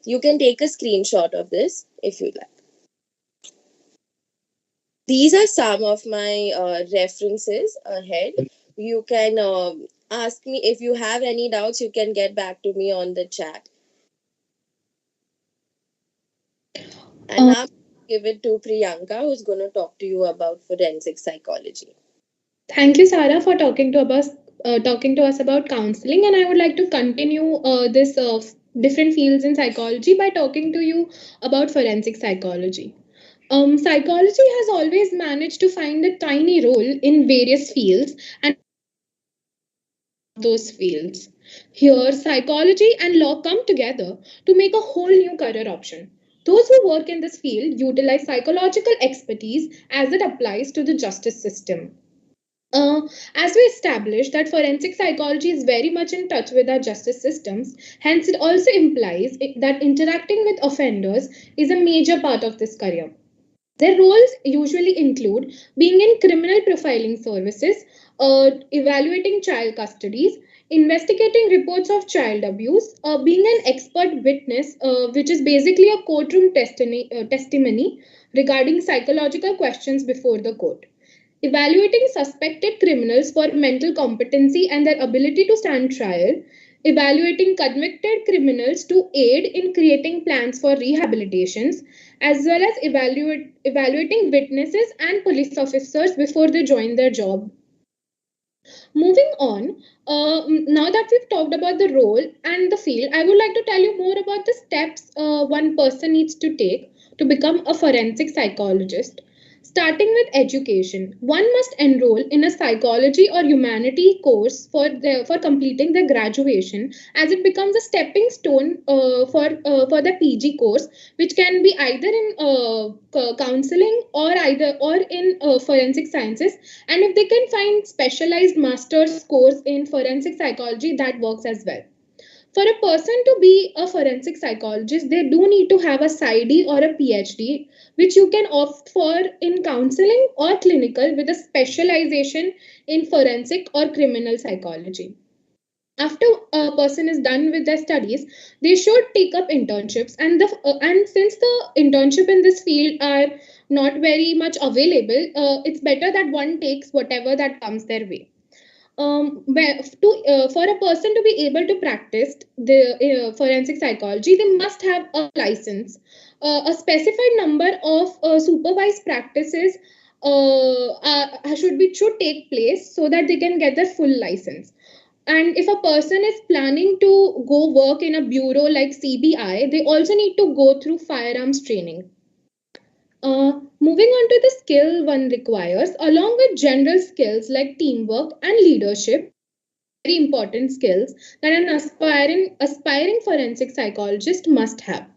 You can take a screenshot of this if you like. These are some of my references ahead. You can ask me if you have any doubts, you can get back to me on the chat. And now I'll give it to Priyanka, who's going to talk to you about forensic psychology. Thank you, Sarah, for talking to us about counseling. And I would like to continue this different fields in psychology by talking to you about forensic psychology. Psychology has always managed to find a tiny role in various fields and those fields. Here, psychology and law come together to make a whole new career option. Those who work in this field utilize psychological expertise as it applies to the justice system. Uh, as we established that forensic psychology is very much in touch with our justice systems, hence it also implies that interacting with offenders is a major part of this career. Their roles usually include being in criminal profiling services, evaluating child custodies, investigating reports of child abuse, being an expert witness, which is basically a courtroom testimony regarding psychological questions before the court, evaluating suspected criminals for mental competency and their ability to stand trial, evaluating convicted criminals to aid in creating plans for rehabilitations, as well as evaluating witnesses and police officers before they join their job. Moving on, now that we've talked about the role and the field, I would like to tell you more about the steps one person needs to take to become a forensic psychologist. Starting with education, one must enroll in a psychology or humanity course for completing their graduation, as it becomes a stepping stone for the PG course, which can be either in counseling or in forensic sciences. And if they can find specialized master's course in forensic psychology, that works as well. For a person to be a forensic psychologist, they do need to have a PsyD or a PhD, which you can opt for in counseling or clinical with a specialization in forensic or criminal psychology. After a person is done with their studies, they should take up internships, and since the internship in this field are not very much available, it's better that one takes whatever that comes their way. For a person to be able to practice the forensic psychology, they must have a license. A specified number of supervised practices should take place so that they can get their full license. And if a person is planning to go work in a bureau like CBI, they also need to go through firearms training. Moving on to the skill one requires, along with general skills like teamwork and leadership, very important skills that an aspiring forensic psychologist must have.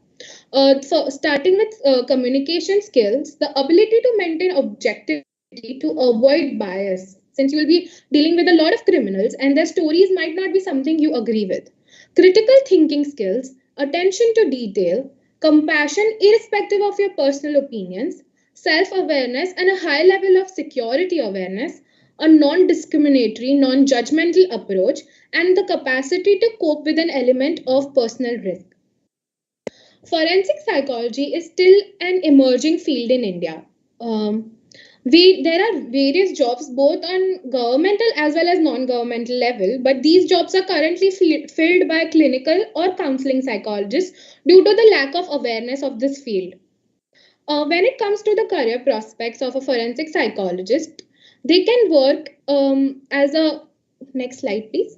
Starting with communication skills, the ability to maintain objectivity to avoid bias, since you will be dealing with a lot of criminals and their stories might not be something you agree with. Critical thinking skills, attention to detail, compassion irrespective of your personal opinions, self-awareness and a high level of security awareness, a non-discriminatory, non-judgmental approach, and the capacity to cope with an element of personal risk. Forensic psychology is still an emerging field in India. There are various jobs both on governmental as well as non-governmental level, but these jobs are currently filled by clinical or counseling psychologists due to the lack of awareness of this field. When it comes to the career prospects of a forensic psychologist, they can work as a next slide, please.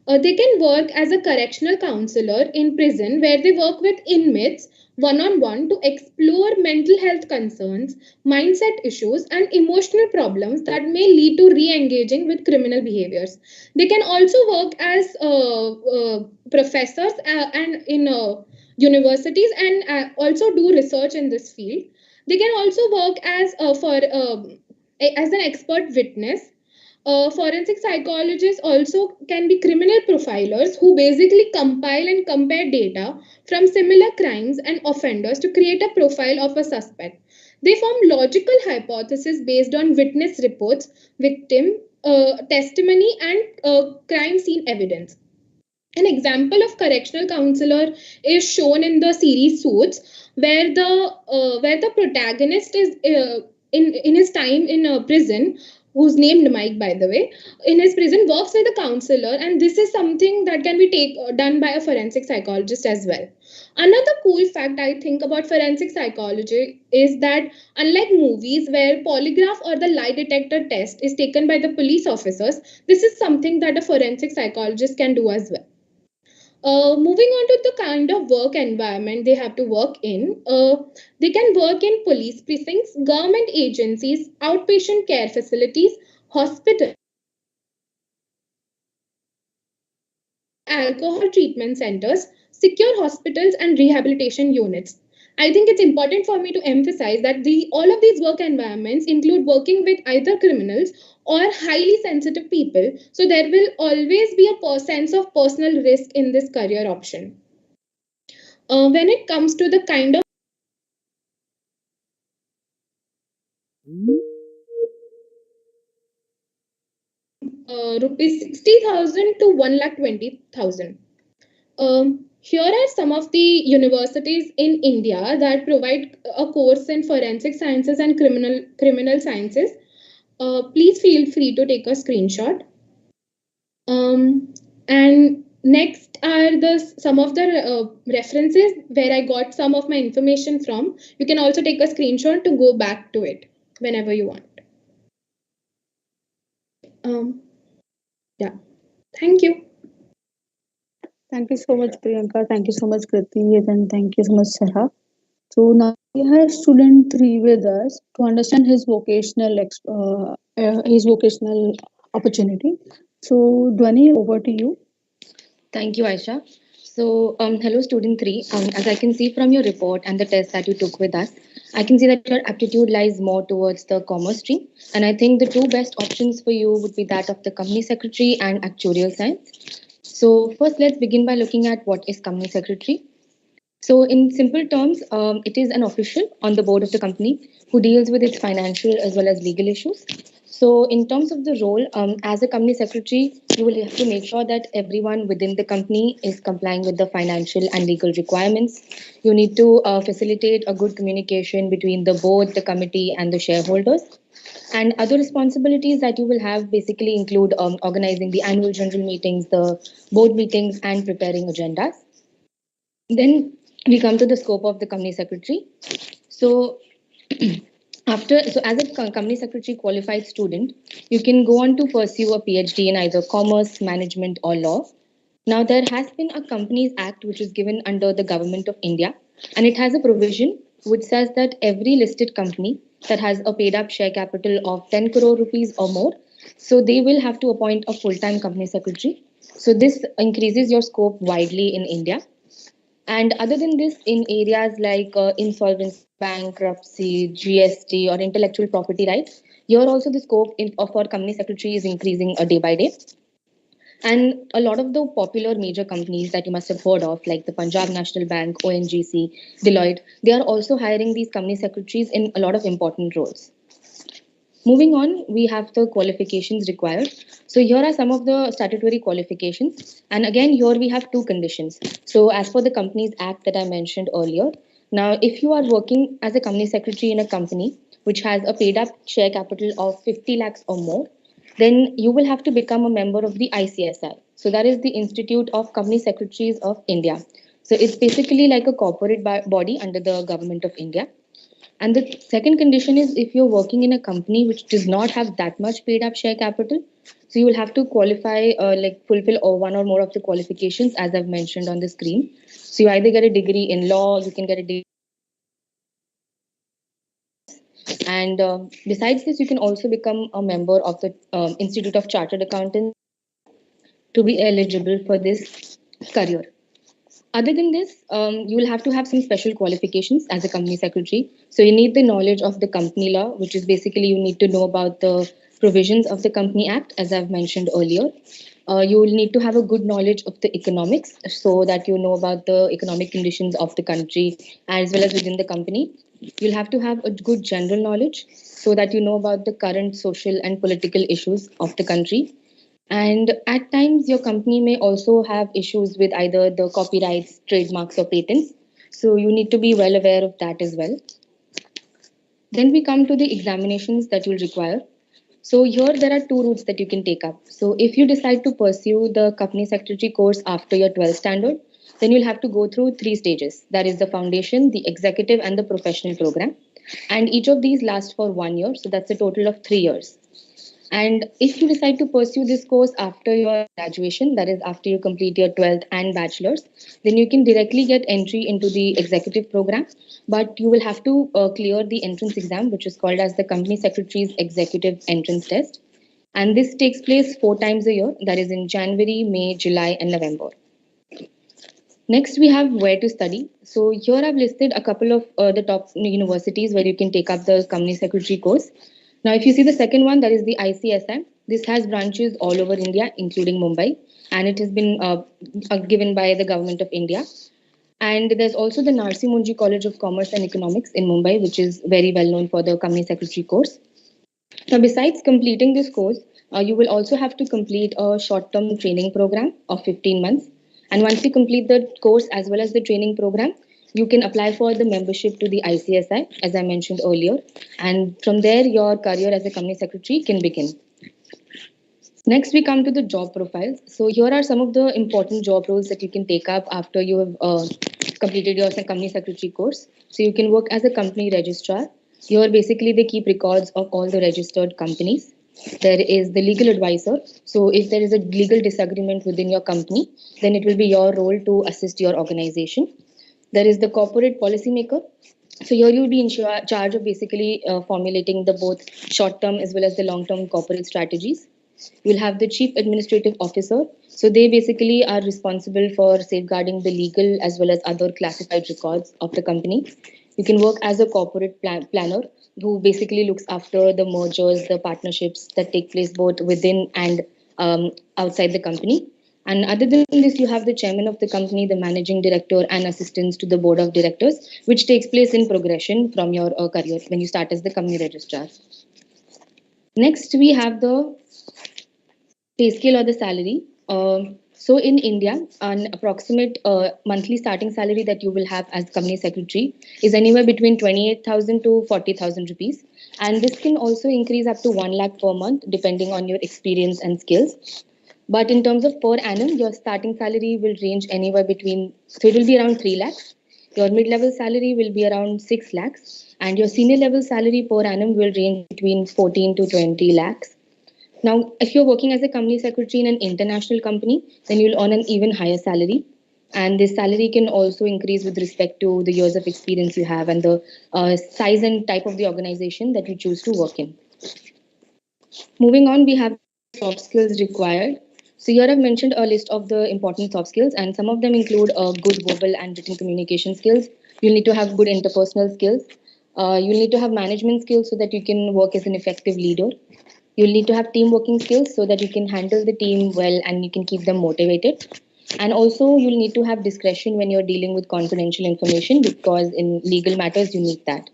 They can work as a correctional counselor in prison where they work with inmates one-on-one to explore mental health concerns, mindset issues, and emotional problems that may lead to re-engaging with criminal behaviors. They can also work as professors and in universities and also do research in this field. They can also work as an expert witness. Forensic psychologists also can be criminal profilers who basically compile and compare data from similar crimes and offenders to create a profile of a suspect. They form logical hypotheses based on witness reports, victim testimony, and crime scene evidence. An example of correctional counselor is shown in the series Suits, where the protagonist is in his time in prison, who's named Mike, by the way, in his prison works with a counselor, and this is something that can be done by a forensic psychologist as well. Another cool fact I think about forensic psychology is that unlike movies where polygraph or the lie detector test is taken by the police officers, this is something that a forensic psychologist can do as well. Moving on to the kind of work environment they have to work in, they can work in police precincts, government agencies, outpatient care facilities, hospitals, alcohol treatment centers, secure hospitals, and rehabilitation units. I think it's important for me to emphasize that all of these work environments include working with either criminals or highly sensitive people. So there will always be a sense of personal risk in this career option. When it comes to the kind of rupees 60,000 to 1,20,000. Here are some of the universities in India that provide a course in forensic sciences and criminal sciences. Please feel free to take a screenshot. And next are some of the references where I got some of my information from. You can also take a screenshot to go back to it whenever you want. Yeah, thank you. Thank you so much, Priyanka. Thank you so much, Kriti. And thank you so much, Sarah. So now we have student 3 with us to understand his vocational opportunity. So Dwani, over to you. Thank you, Aisha. So, hello, student three. As I can see from your report and the test that you took with us, I can see that your aptitude lies more towards the commerce stream. And I think the two best options for you would be that of the company secretary and actuarial science. So, first, let's begin by looking at what is company secretary. So, in simple terms, it is an official on the board of the company who deals with its financial as well as legal issues. So, in terms of the role, as a company secretary, you will have to make sure that everyone within the company is complying with the financial and legal requirements. You need to facilitate a good communication between the board, the committee, and the shareholders. And other responsibilities that you will have basically include organizing the annual general meetings, the board meetings, and preparing agendas. Then we come to the scope of the company secretary. So as a company secretary qualified student, you can go on to pursue a PhD in either commerce, management, or law. Now there has been a Companies Act which is given under the Government of India, and it has a provision which says that every listed company that has a paid up share capital of 10 crore rupees or more, so they will have to appoint a full-time company secretary. So this increases your scope widely in India. And other than this, in areas like insolvency, bankruptcy, GST, or intellectual property rights, here also the scope of our company secretary is increasing day by day. And a lot of the popular major companies that you must have heard of, like the Punjab National Bank, ONGC, Deloitte, they are also hiring these company secretaries in a lot of important roles. Moving on, we have the qualifications required. So here are some of the statutory qualifications. And again, here we have two conditions. So as per the Companies Act that I mentioned earlier, now if you are working as a company secretary in a company which has a paid up share capital of 50 lakhs or more, then you will have to become a member of the ICSI. So that is the Institute of Company Secretaries of India. So it's basically like a corporate body under the Government of India. And the second condition is if you're working in a company which does not have that much paid up share capital, so you will have to qualify, fulfill one or more of the qualifications as I've mentioned on the screen. So you either get a degree in law, you can get a degree. And besides this, you can also become a member of the Institute of Chartered Accountants to be eligible for this career. Other than this, you will have to have some special qualifications as a company secretary. So you need the knowledge of the company law, which is basically you need to know about the provisions of the Company Act, as I've mentioned earlier. You will need to have a good knowledge of the economics so that you know about the economic conditions of the country as well as within the company. You'll have to have a good general knowledge so that you know about the current social and political issues of the country. And at times, your company may also have issues with either the copyrights, trademarks, or patents. So you need to be well aware of that as well. Then we come to the examinations that you'll require. So here there are two routes that you can take up. So if you decide to pursue the company secretary course after your 12th standard, then you'll have to go through three stages. That is the foundation, the executive, and the professional program. And each of these lasts for 1 year. So that's a total of 3 years. And if you decide to pursue this course after your graduation, that is after you complete your 12th and bachelor's, then you can directly get entry into the executive program. But you will have to clear the entrance exam, which is called as the Company Secretary's Executive Entrance Test. And this takes place 4 times a year, that is in January, May, July, and November. Next, we have where to study. So here I've listed a couple of the top universities where you can take up the company secretary course. Now, if you see the second one, that is the ICSI. This has branches all over India, including Mumbai, and it has been given by the Government of India. And there's also the Narsi Munji College of Commerce and Economics in Mumbai, which is very well known for the company secretary course. Now, besides completing this course, you will also have to complete a short-term training program of 15 months. And once you complete the course as well as the training program, you can apply for the membership to the ICSI, as I mentioned earlier. And from there, your career as a company secretary can begin. Next, we come to the job profiles. So here are some of the important job roles that you can take up after you have completed your company secretary course. So you can work as a company registrar. Here, basically, they keep records of all the registered companies. There is the legal advisor. So if there is a legal disagreement within your company, then it will be your role to assist your organization. There is the corporate policymaker. So here you'll be in charge of basically formulating the both short-term as well as the long-term corporate strategies. You'll have the chief administrative officer. So they basically are responsible for safeguarding the legal as well as other classified records of the company. You can work as a corporate planner who basically looks after the mergers, the partnerships that take place both within and outside the company. And other than this, you have the chairman of the company, the managing director, and assistants to the board of directors, which takes place in progression from your career when you start as the company registrar. Next, we have the pay scale or the salary. So in India, an approximate monthly starting salary that you will have as company secretary is anywhere between 28,000 to 40,000 rupees. And this can also increase up to 1 lakh per month depending on your experience and skills. But in terms of per annum, your starting salary will range anywhere between, so it will be around 3 lakhs. Your mid-level salary will be around 6 lakhs. And your senior level salary per annum will range between 14 to 20 lakhs. Now, if you're working as a company secretary in an international company, then you'll earn an even higher salary. And this salary can also increase with respect to the years of experience you have and the size and type of the organization that you choose to work in. Moving on, we have soft skills required. So here I've mentioned a list of the important soft skills, and some of them include good verbal and written communication skills. You'll need to have good interpersonal skills. You'll need to have management skills so that you can work as an effective leader. You'll need to have team working skills so that you can handle the team well and you can keep them motivated. And also, you'll need to have discretion when you're dealing with confidential information because in legal matters, you need that.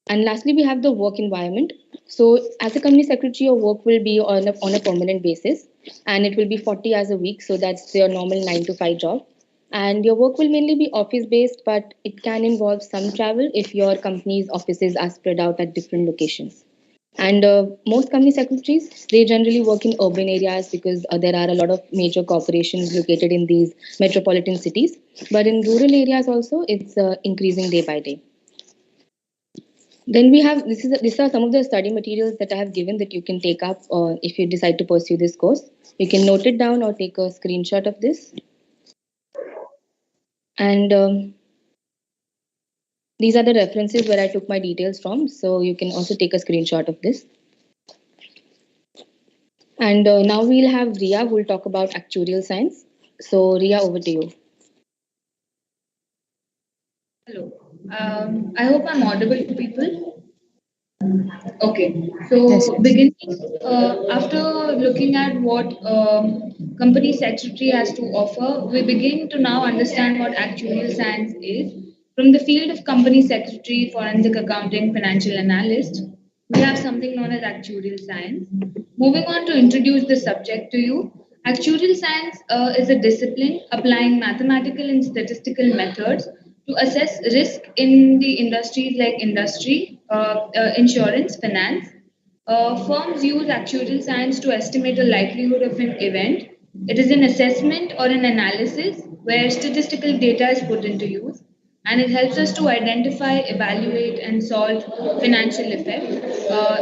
And lastly, we have the work environment. So, as a company secretary, your work will be on a permanent basis and it will be 40 hours a week. So, that's your normal 9 to 5 job. And your work will mainly be office based, but it can involve some travel if your company's offices are spread out at different locations. And most company secretaries, they generally work in urban areas because there are a lot of major corporations located in these metropolitan cities. But in rural areas also, it's increasing day by day. Then we have these are some of the study materials that I have given that you can take up if you decide to pursue this course. You can note it down or take a screenshot of this. And these are the references where I took my details from. So you can also take a screenshot of this. And now we'll have Ria who will talk about actuarial science. So Ria, over to you. Hello. I hope I'm audible to people. Okay. So Yes, yes. beginning after looking at what company secretary has to offer, we begin to now understand what actuarial science is. From the field of company secretary, forensic accounting, financial analyst, we have something known as actuarial science. Moving on to introduce the subject to you, actuarial science is a discipline applying mathematical and statistical methods to assess risk in the industries like insurance, finance. Firms use actuarial science to estimate the likelihood of an event. It is an assessment or an analysis where statistical data is put into use, and it helps us to identify, evaluate, and solve financial effects.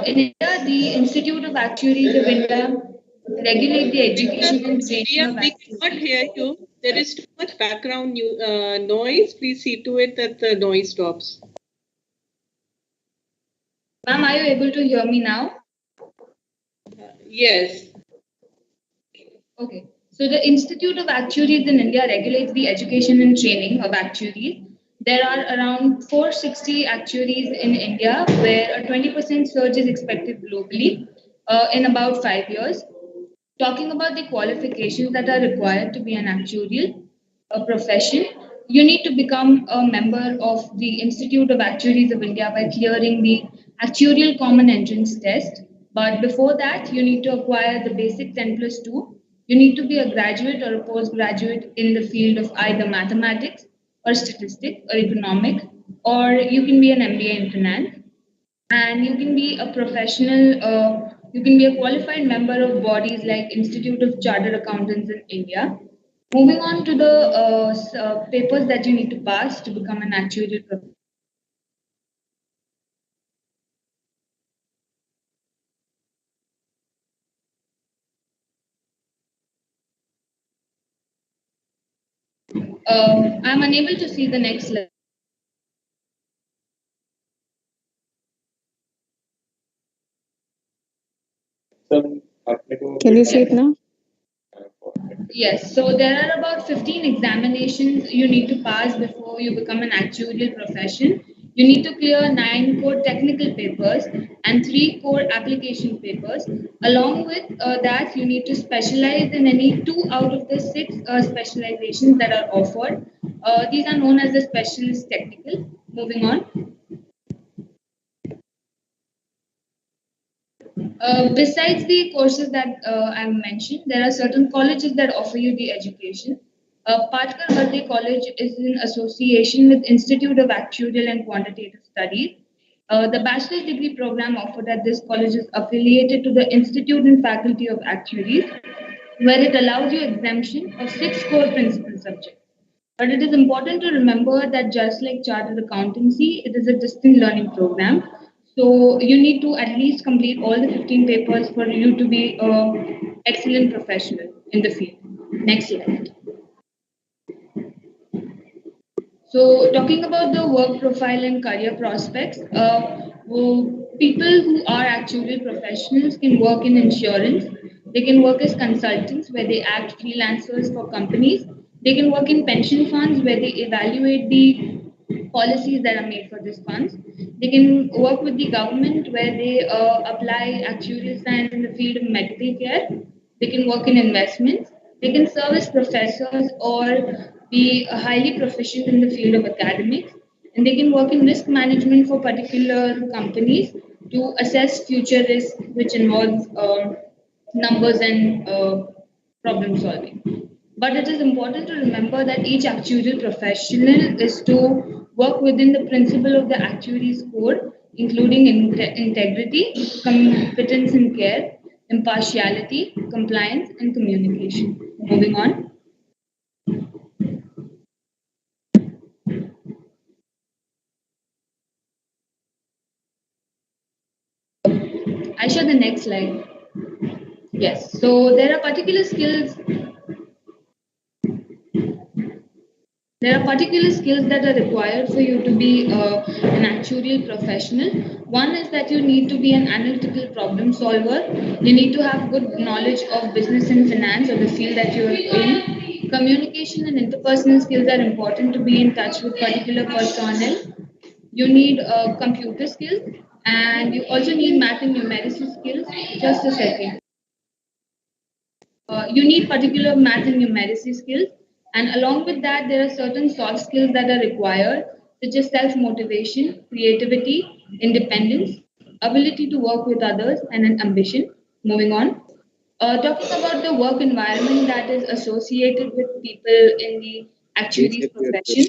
In India, the Institute of Actuaries of India regulate the education and training Ria, of we cannot actuaries. hear you. There is too much background noise. Please see to it that the noise stops. Ma'am, are you able to hear me now? Yes. Okay. So the Institute of Actuaries in India regulates the education and training of actuaries. There are around 460 actuaries in India, where a 20% surge is expected globally in about 5 years. Talking about the qualifications that are required to be an actuarial profession, you need to become a member of the Institute of Actuaries of India by clearing the Actuarial Common Entrance Test. But before that, you need to acquire the basic 10 plus 2. You need to be a graduate or a postgraduate in the field of either mathematics or statistics or economic, or you can be an MBA in finance, and you can be a professional, you can be a qualified member of bodies like Institute of Chartered Accountants in India. Moving on to the papers that you need to pass to become an actuarial professional. I'm unable to see the next slide. Can you see it now? Yes, so there are about 15 examinations you need to pass before you become an actuarial profession. You need to clear 9 core technical papers and 3 core application papers. Along with that, you need to specialize in any 2 out of the 6 specializations that are offered. These are known as the specialist technical. Moving on. Besides the courses that I've mentioned, there are certain colleges that offer you the education. Patkar Vardhe College is in association with Institute of Actuarial and Quantitative Studies. The bachelor's degree program offered at this college is affiliated to the Institute and Faculty of Actuaries, where it allows you exemption of 6 core principal subjects. But it is important to remember that just like chartered accountancy, it is a distant learning program. So you need to at least complete all the 15 papers for you to be an excellent professional in the field. Next slide. So talking about the work profile and career prospects, people who are actuarial professionals can work in insurance. They can work as consultants where they act freelancers for companies. They can work in pension funds where they evaluate the policies that are made for these funds. They can work with the government where they apply actuarial science in the field of medical care. They can work in investments. They can serve as professors or be highly proficient in the field of academics. And they can work in risk management for particular companies to assess future risk, which involves numbers and problem solving. But it is important to remember that each actuarial professional is to work within the principle of the actuary's code, including integrity, competence in care, impartiality, compliance, and communication. Moving on. I show the next slide. Yes, so there are particular skills. There are particular skills that are required for you to be an actuarial professional. One is that you need to be an analytical problem solver. You need to have good knowledge of business and finance or the field that you are in. Communication and interpersonal skills are important to be in touch with particular personnel. You need computer skills and you also need math and numeracy skills. Just a second. You need particular math and numeracy skills. And along with that, there are certain soft skills that are required, such as self-motivation, creativity, independence, ability to work with others, and an ambition. Moving on. Talking about the work environment that is associated with people in the actuaries profession.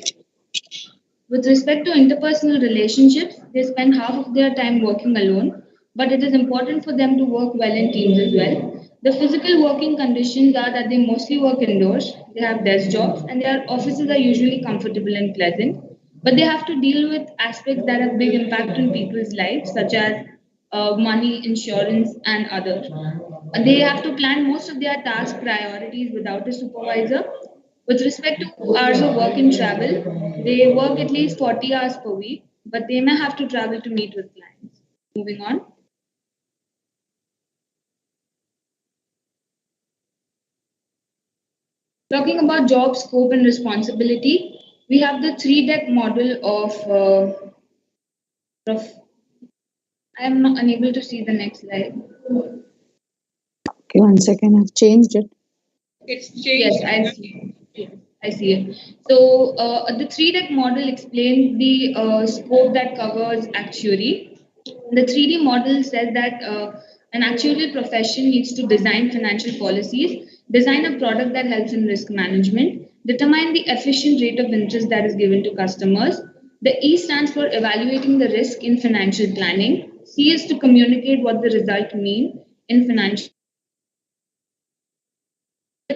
With respect to interpersonal relationships, they spend half of their time working alone, but it is important for them to work well in teams as well. The physical working conditions are that they mostly work indoors, they have desk jobs, and their offices are usually comfortable and pleasant. But they have to deal with aspects that have big impact on people's lives, such as money, insurance, and others. They have to plan most of their task priorities without a supervisor. With respect to hours of work and travel, they work at least 40 hours per week, but they may have to travel to meet with clients. Moving on. Talking about job scope and responsibility, we have the 3-deck model of I am not unable to see the next slide. Okay, 1 second. I've changed it. It's changed. Yes, I see. Yes, I see it. So the 3-deck model explains the scope that covers actuary. The 3D model says that an actuarial profession needs to design financial policies, design a product that helps in risk management, determine the efficient rate of interest that is given to customers. The E stands for evaluating the risk in financial planning. C is to communicate what the result mean in financial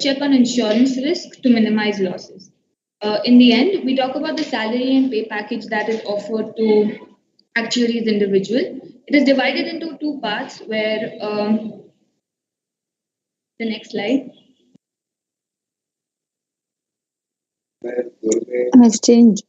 check on insurance risk to minimize losses. In the end, we talk about the salary and pay package that is offered to actuaries individual. It is divided into 2 parts where the next slide. An exchange.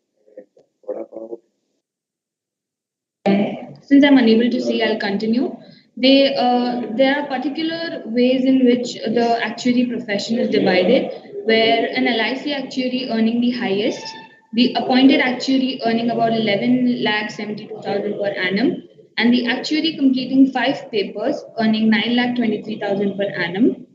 Since I'm unable to see, I'll continue. There are particular ways in which the actuary profession is divided, where an LIC actuary earning the highest, the appointed actuary earning about 11,72,000 per annum, and the actuary completing 5 papers earning 9,23,000 per annum.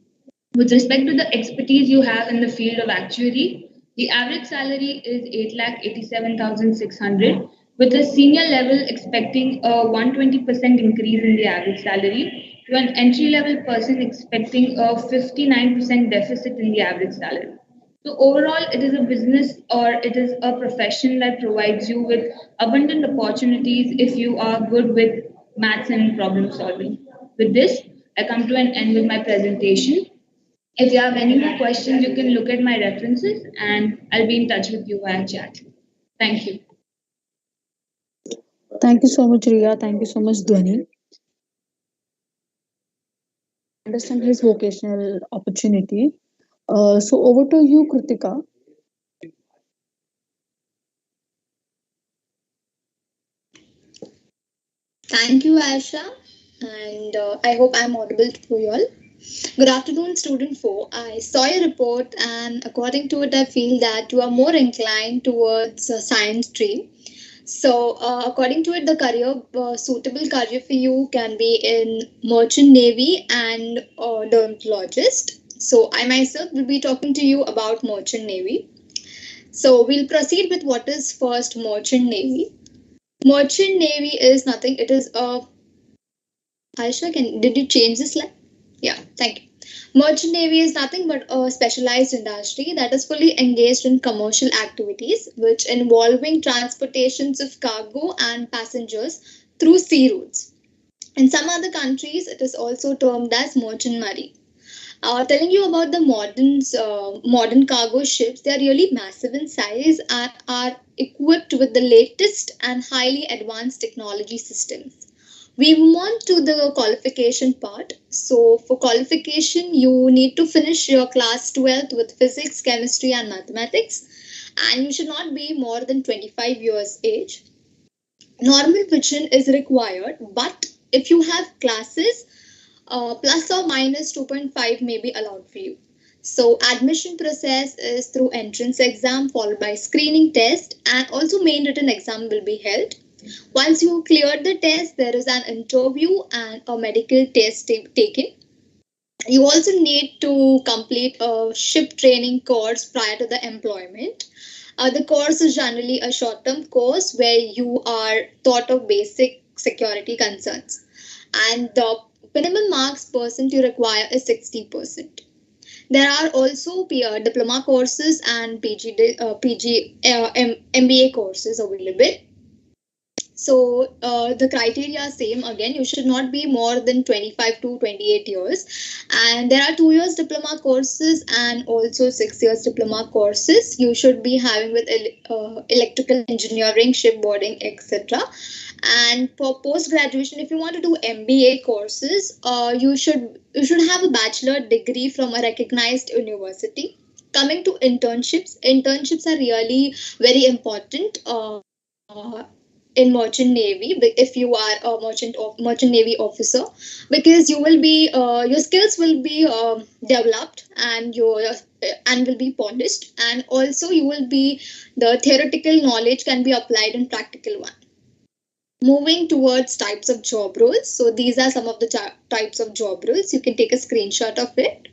With respect to the expertise you have in the field of actuary, the average salary is 8,87,600, with a senior level expecting a 120% increase in the average salary to an entry level person expecting a 59% deficit in the average salary. So overall, it is a business or it is a profession that provides you with abundant opportunities if you are good with maths and problem solving. With this, I come to an end with my presentation. If you have any more questions, you can look at my references and I'll be in touch with you via chat. Thank you. Thank you so much, Riya. Thank you so much, Dhwani. Understand his vocational opportunity. So over to you, Kritika. Thank you, Aisha, and I hope I'm audible to you all. Good afternoon, student 4. I saw your report, and according to it, I feel that you are more inclined towards science stream. So, according to it, the career suitable career for you can be in merchant navy and dermatologist. So, I myself will be talking to you about merchant navy. So, we'll proceed with what is first merchant navy. Merchant navy is nothing. It is a Aisha, did you change the slide? Yeah, thank you. Merchant Navy is nothing but a specialized industry that is fully engaged in commercial activities, which involving transportations of cargo and passengers through sea routes. In some other countries, it is also termed as merchant marine. Telling you about the modern cargo ships, they are really massive in size and are equipped with the latest and highly advanced technology systems. We move on to the qualification part. So for qualification, you need to finish your class 12th with physics, chemistry and mathematics, and you should not be more than 25 years age. Normal vision is required, but if you have classes, plus or minus 2.5 may be allowed for you. So admission process is through entrance exam followed by screening test, and also main written exam will be held. Once you clear the test, there is an interview and a medical test taken. You also need to complete a ship training course prior to the employment. The course is generally a short-term course where you are taught of basic security concerns. And the minimum marks percent you require is 60%. There are also diploma courses and MBA courses available. So the criteria are same again. You should not be more than 25 to 28 years. And there are 2 years diploma courses and also 6 years diploma courses. You should be having with electrical engineering, shipboarding, etc. And for post graduation, if you want to do MBA courses, you should have a bachelor degree from a recognized university. Coming to internships are really very important. In merchant navy, if you are a merchant navy officer, because you will be your skills will be developed and will be polished, and also you will be the theoretical knowledge can be applied in practical one. Moving towards types of job roles, so these are some of the types of job roles. You can take a screenshot of it.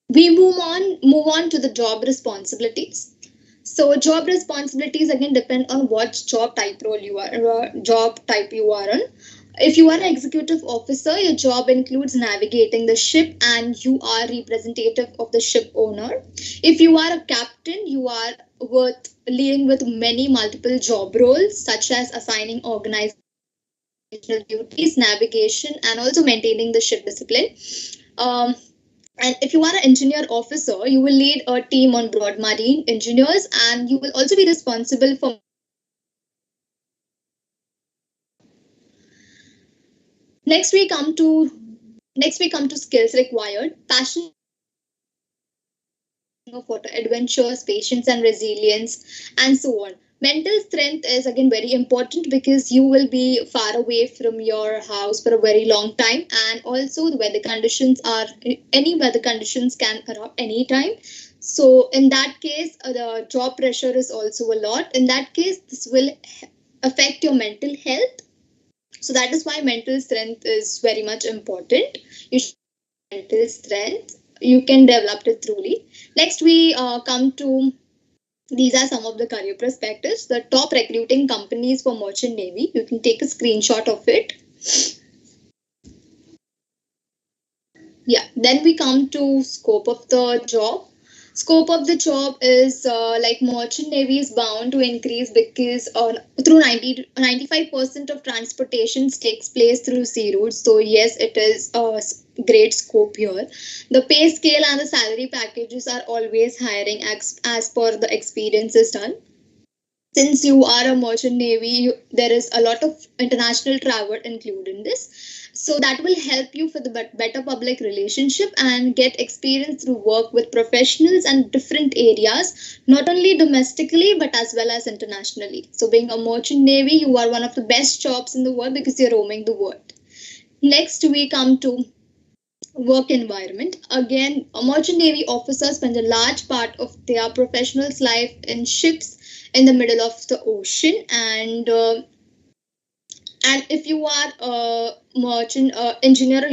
We move on to the job responsibilities. So job responsibilities again depend on what job type you are on. If you are an executive officer, your job includes navigating the ship and you are representative of the ship owner. If you are a captain, you are leading with multiple job roles such as assigning organizational duties, navigation, and also maintaining the ship discipline. And if you are an engineer officer, you will lead a team on board marine engineers, and you will also be responsible for Next we come to skills required. Passion of water adventures, patience and resilience, and so on. Mental strength is again very important because you will be far away from your house for a very long time, and also the weather conditions are any weather conditions can erupt anytime. So in that case, the job pressure is also a lot. In that case, this will affect your mental health. So that is why mental strength is very much important. You should have mental strength. You can develop it truly. Next, we come to these are some of the career perspectives. The top recruiting companies for Merchant Navy. You can take a screenshot of it. Yeah, then we come to scope of the job. Scope of the job is like Merchant Navy is bound to increase because through 95% of transportation takes place through sea routes. So yes, it is a great scope here. The pay scale and the salary packages are always hiring as per the experiences done. Since you are a Merchant Navy, there is a lot of international travel included in this. So that will help you for the better public relationship and get experience through work with professionals and different areas, not only domestically but as well as internationally. So being a Merchant Navy, you are one of the best jobs in the world because you're roaming the world. Next, we come to work environment. Again, a Merchant Navy officer spends a large part of their professional life in ships in the middle of the ocean, and if you are a merchant engineer,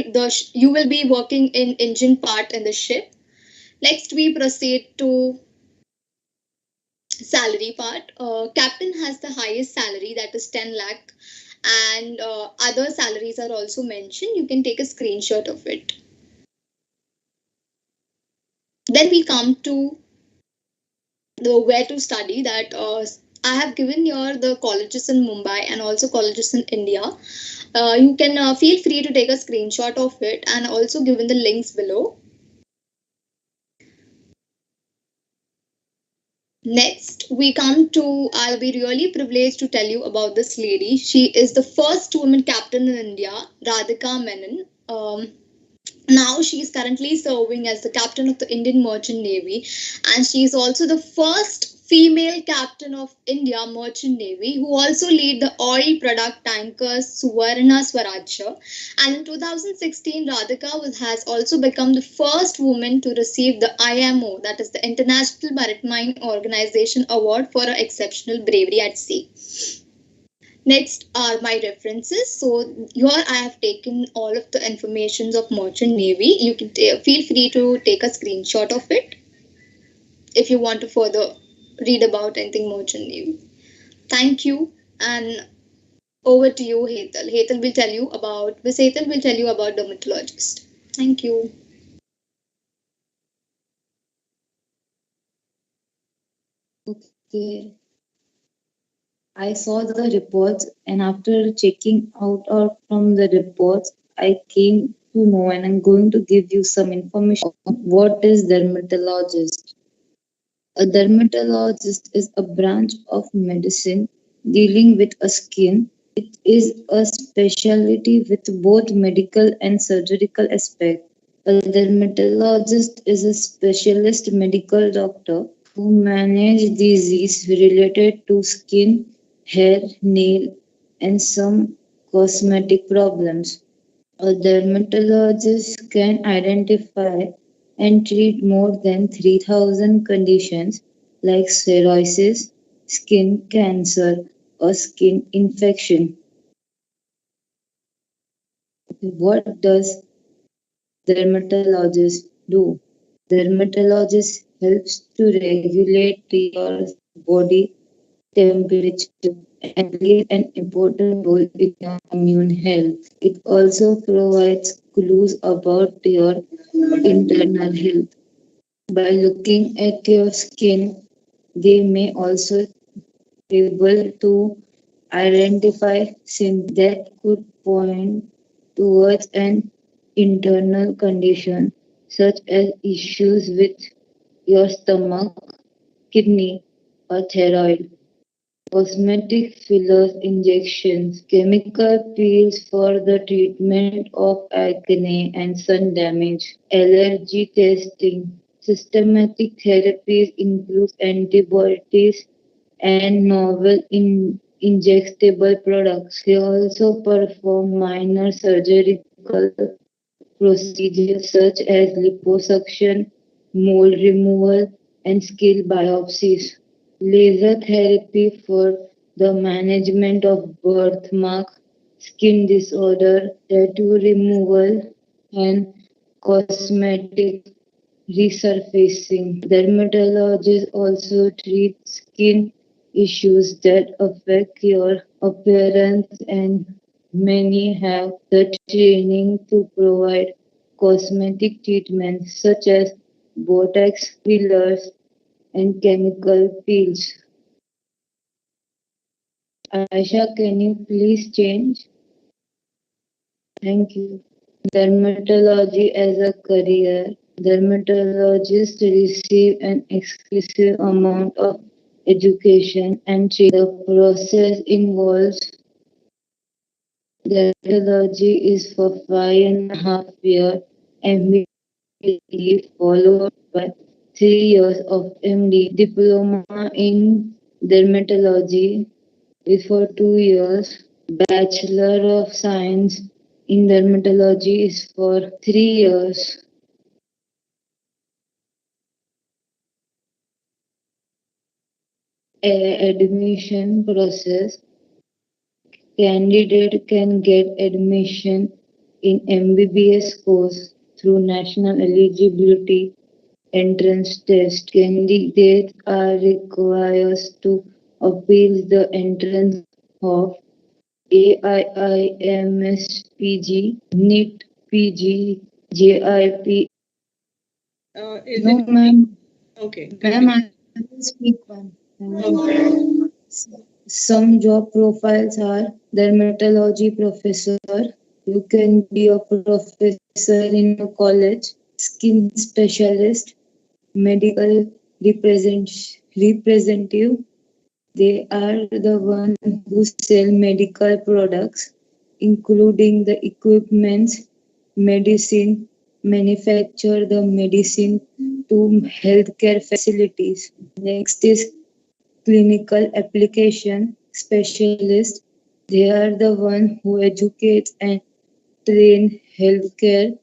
you will be working in engine part in the ship. Next, we proceed to salary part. Captain has the highest salary, that is 10 lakh, and other salaries are also mentioned. You can take a screenshot of it. Then we come to the where to study. That I have given here the colleges in Mumbai and also colleges in India. You can feel free to take a screenshot of it, and also given the links below. Next, we come to, I'll be really privileged to tell you about this lady. She is the first woman captain in India, Radhika Menon. Now she is currently serving as the captain of the Indian Merchant Navy, and she is also the first female captain of India Merchant Navy who also lead the oil product tankers Suvarna Swarajya. And in 2016, Radhika has also become the first woman to receive the IMO, that is the International Maritime Organization Award for her exceptional bravery at sea. Next are my references. So here I have taken all of the informations of Merchant Navy. You can feel free to take a screenshot of it if you want to further read about anything Merchant Navy. Thank you, and over to you, Hetal. Hetal will tell you about dermatologist. Thank you. Okay. I saw the reports, and after checking out from the reports, I came to know, and I'm going to give you some information on what is dermatologist. A dermatologist is a branch of medicine dealing with a skin. It is a specialty with both medical and surgical aspects. A dermatologist is a specialist medical doctor who manage disease related to skin, hair, nail, and some cosmetic problems. A dermatologist can identify and treat more than 3,000 conditions like psoriasis, skin cancer, or skin infection. What does dermatologist do? Dermatologist helps to regulate your body temperature and plays an important role in your immune health. It also provides clues about your internal health. By looking at your skin, they may also be able to identify symptoms that could point towards an internal condition such as issues with your stomach, kidney, or thyroid. Cosmetic fillers, injections, chemical peels for the treatment of acne and sun damage, allergy testing, Systematic therapies include antibiotics and novel injectable products. They also perform minor surgical procedures such as liposuction, mold removal, and skin biopsies. Laser therapy for the management of birthmark, skin disorder, tattoo removal, and cosmetic resurfacing. Dermatologists also treat skin issues that affect your appearance, and many have the training to provide cosmetic treatments such as Botox fillers and chemical peels. Aisha, can you please change? Thank you. Dermatology as a career. Dermatologists receive an exclusive amount of education and training. The process involves dermatology is for 5.5 years MD followed by 3 years of MD. Diploma in dermatology is for 2 years. Bachelor of Science in dermatology is for 3 years. Admission process. Candidate can get admission in MBBS course through National Eligibility Entrance Test. Candidates are required to appeal the entrance of AIIMS PG, NEET PG, JIP. Is No, it ma'am. okay? Ma'am, I will speak one. Some job profiles are dermatology professor. You can be a professor in a college, skin specialist, medical representative. They are the ones who sell medical products, including the equipments, medicine, manufacture the medicine to healthcare facilities. Next is clinical application specialist. They are the one who educate and train healthcare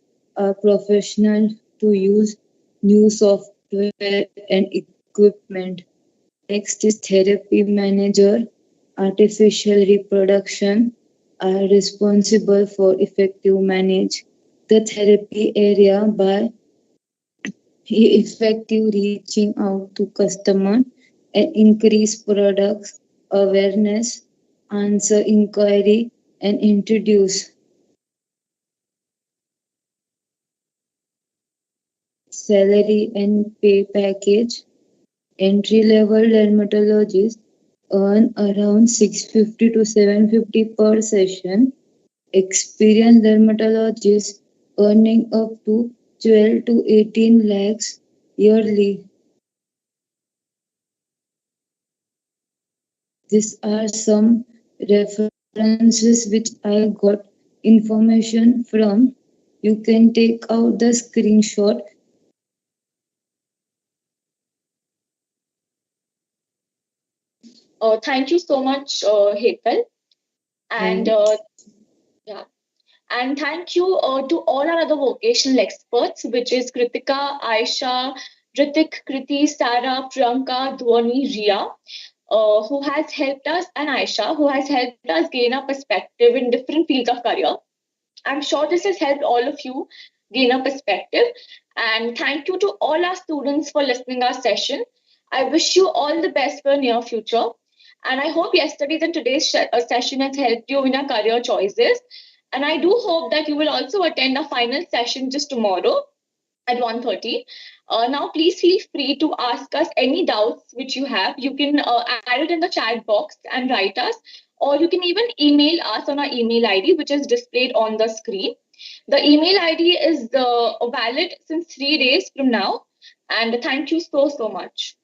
professional to use new software and equipment. Next is therapy manager. Artificial reproduction are responsible for effective manage the therapy area by effective reaching out to customer and increase products awareness, answer inquiry, and introduce salary and pay package. Entry level dermatologists earn around 650 to 750 per session. Experienced dermatologists earning up to 12 to 18 lakhs yearly. These are some references which I got information from. You can take out the screenshot. Thank you so much, Hetal. And yeah. And thank you to all our other vocational experts, which is Kritika, Aisha, Ritik, Kriti, Sarah, Priyanka, Dhwani, Ria, who has helped us, and Aisha, who has helped us gain a perspective in different fields of career. I'm sure this has helped all of you gain a perspective. And thank you to all our students for listening our session. I wish you all the best for near future. And I hope yesterday's and today's session has helped you in your career choices. And I do hope that you will also attend a final session just tomorrow at 1:30. Now, please feel free to ask us any doubts which you have. You can add it in the chat box and write us, or you can even email us on our email ID, which is displayed on the screen. The email ID is valid since 3 days from now. And thank you so, so much.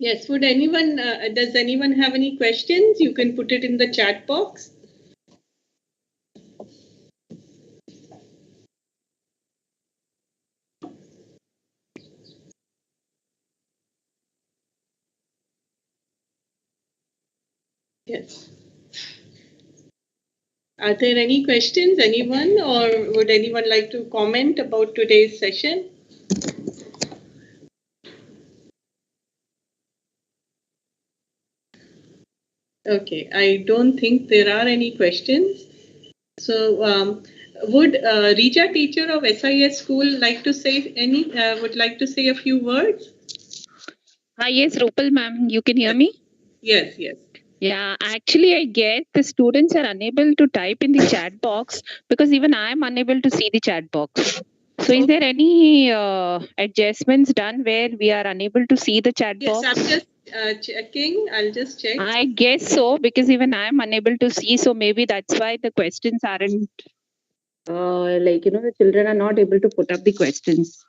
Yes, would anyone, does anyone have any questions? You can put it in the chat box. Yes. Are there any questions, anyone, or would anyone like to comment about today's session? Okay, I don't think there are any questions. So, would Rija, teacher of SIS school, like to say would like to say a few words? Yes, Rupal ma'am, you can hear me? Yes, yes. Yeah, actually, I get the students are unable to type in the chat box because even I am unable to see the chat box. So, is there any adjustments done where we are unable to see the chat Yes, box? I'm just checking. I'll just check. I guess so because even I am unable to see. So, maybe that's why the questions aren't the children are not able to put up the questions.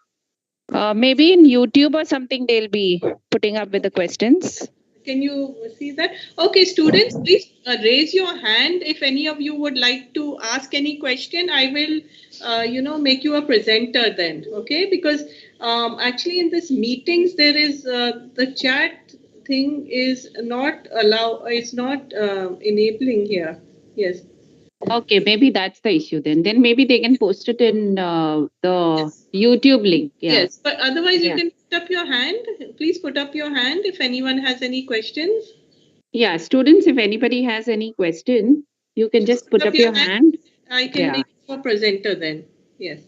Maybe in YouTube or something, they'll be putting up with the questions. Can you see that? Okay, students, please raise your hand if any of you would like to ask any question. I will, make you a presenter then, okay? Because actually in this meetings, there is the chat thing is not enabling here. Yes. Okay, maybe that's the issue then. Then maybe they can post it in the YouTube link. Yeah. Yes, but otherwise you can put up your hand. Please put up your hand if anyone has any questions. Yeah, students, if anybody has any question, you can just put up your hand. I can make you a presenter then. Yes.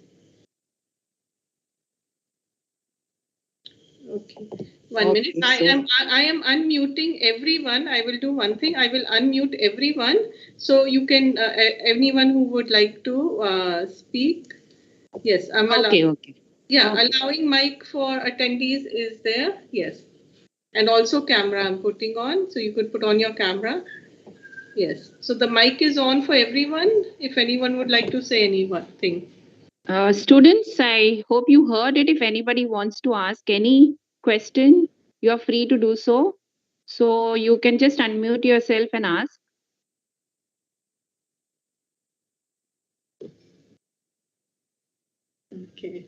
Okay. One minute. I am unmuting everyone. I will do one thing. I will unmute everyone. So you can anyone who would like to speak. Yes, I'm allowing. Okay. Yeah, allowing mic for attendees is there. Yes. And also camera I'm putting on. So you could put on your camera. Yes. So the mic is on for everyone. If anyone would like to say anything. Students, I hope you heard it. If anybody wants to ask any question, you are free to do so. So you can just unmute yourself and ask. Okay.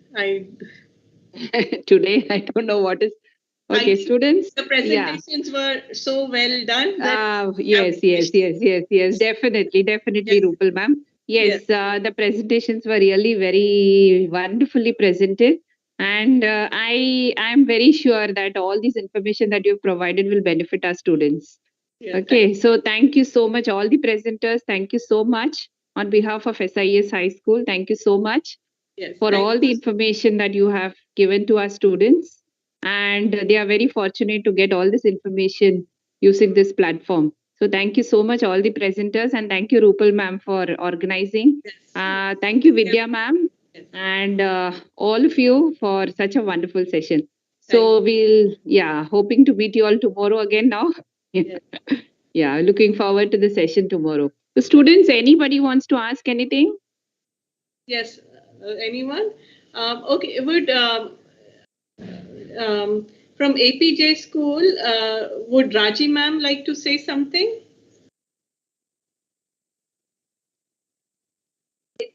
Today, I don't know what is. Okay, students. The presentations were so well done. Yes. Definitely, Rupal ma'am. Yes, the presentations were really very wonderfully presented. And I am very sure that all this information that you've provided will benefit our students. Okay, so thank you so much, all the presenters. Thank you so much on behalf of SIS High School. Thank you so much for all the information that you have given to our students. And they are very fortunate to get all this information using this platform. So thank you so much, all the presenters, and thank you, Rupal ma'am, for organizing. Thank you, Vidya ma'am, and all of you for such a wonderful session. So hoping to meet you all tomorrow again now. Yeah, looking forward to the session tomorrow. So students, anybody wants to ask anything? Yes, anyone? Okay, would from APJ school, would Raji ma'am like to say something?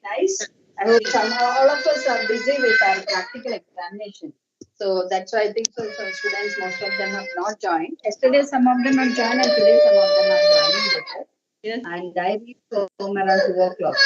Nice. I hope all of us are busy with our practical examination. So that's why I think so students, most of them have not joined. Yesterday, some of them have joined, and today, some of them are joining later. Yes. And I reach home around 2 o'clock.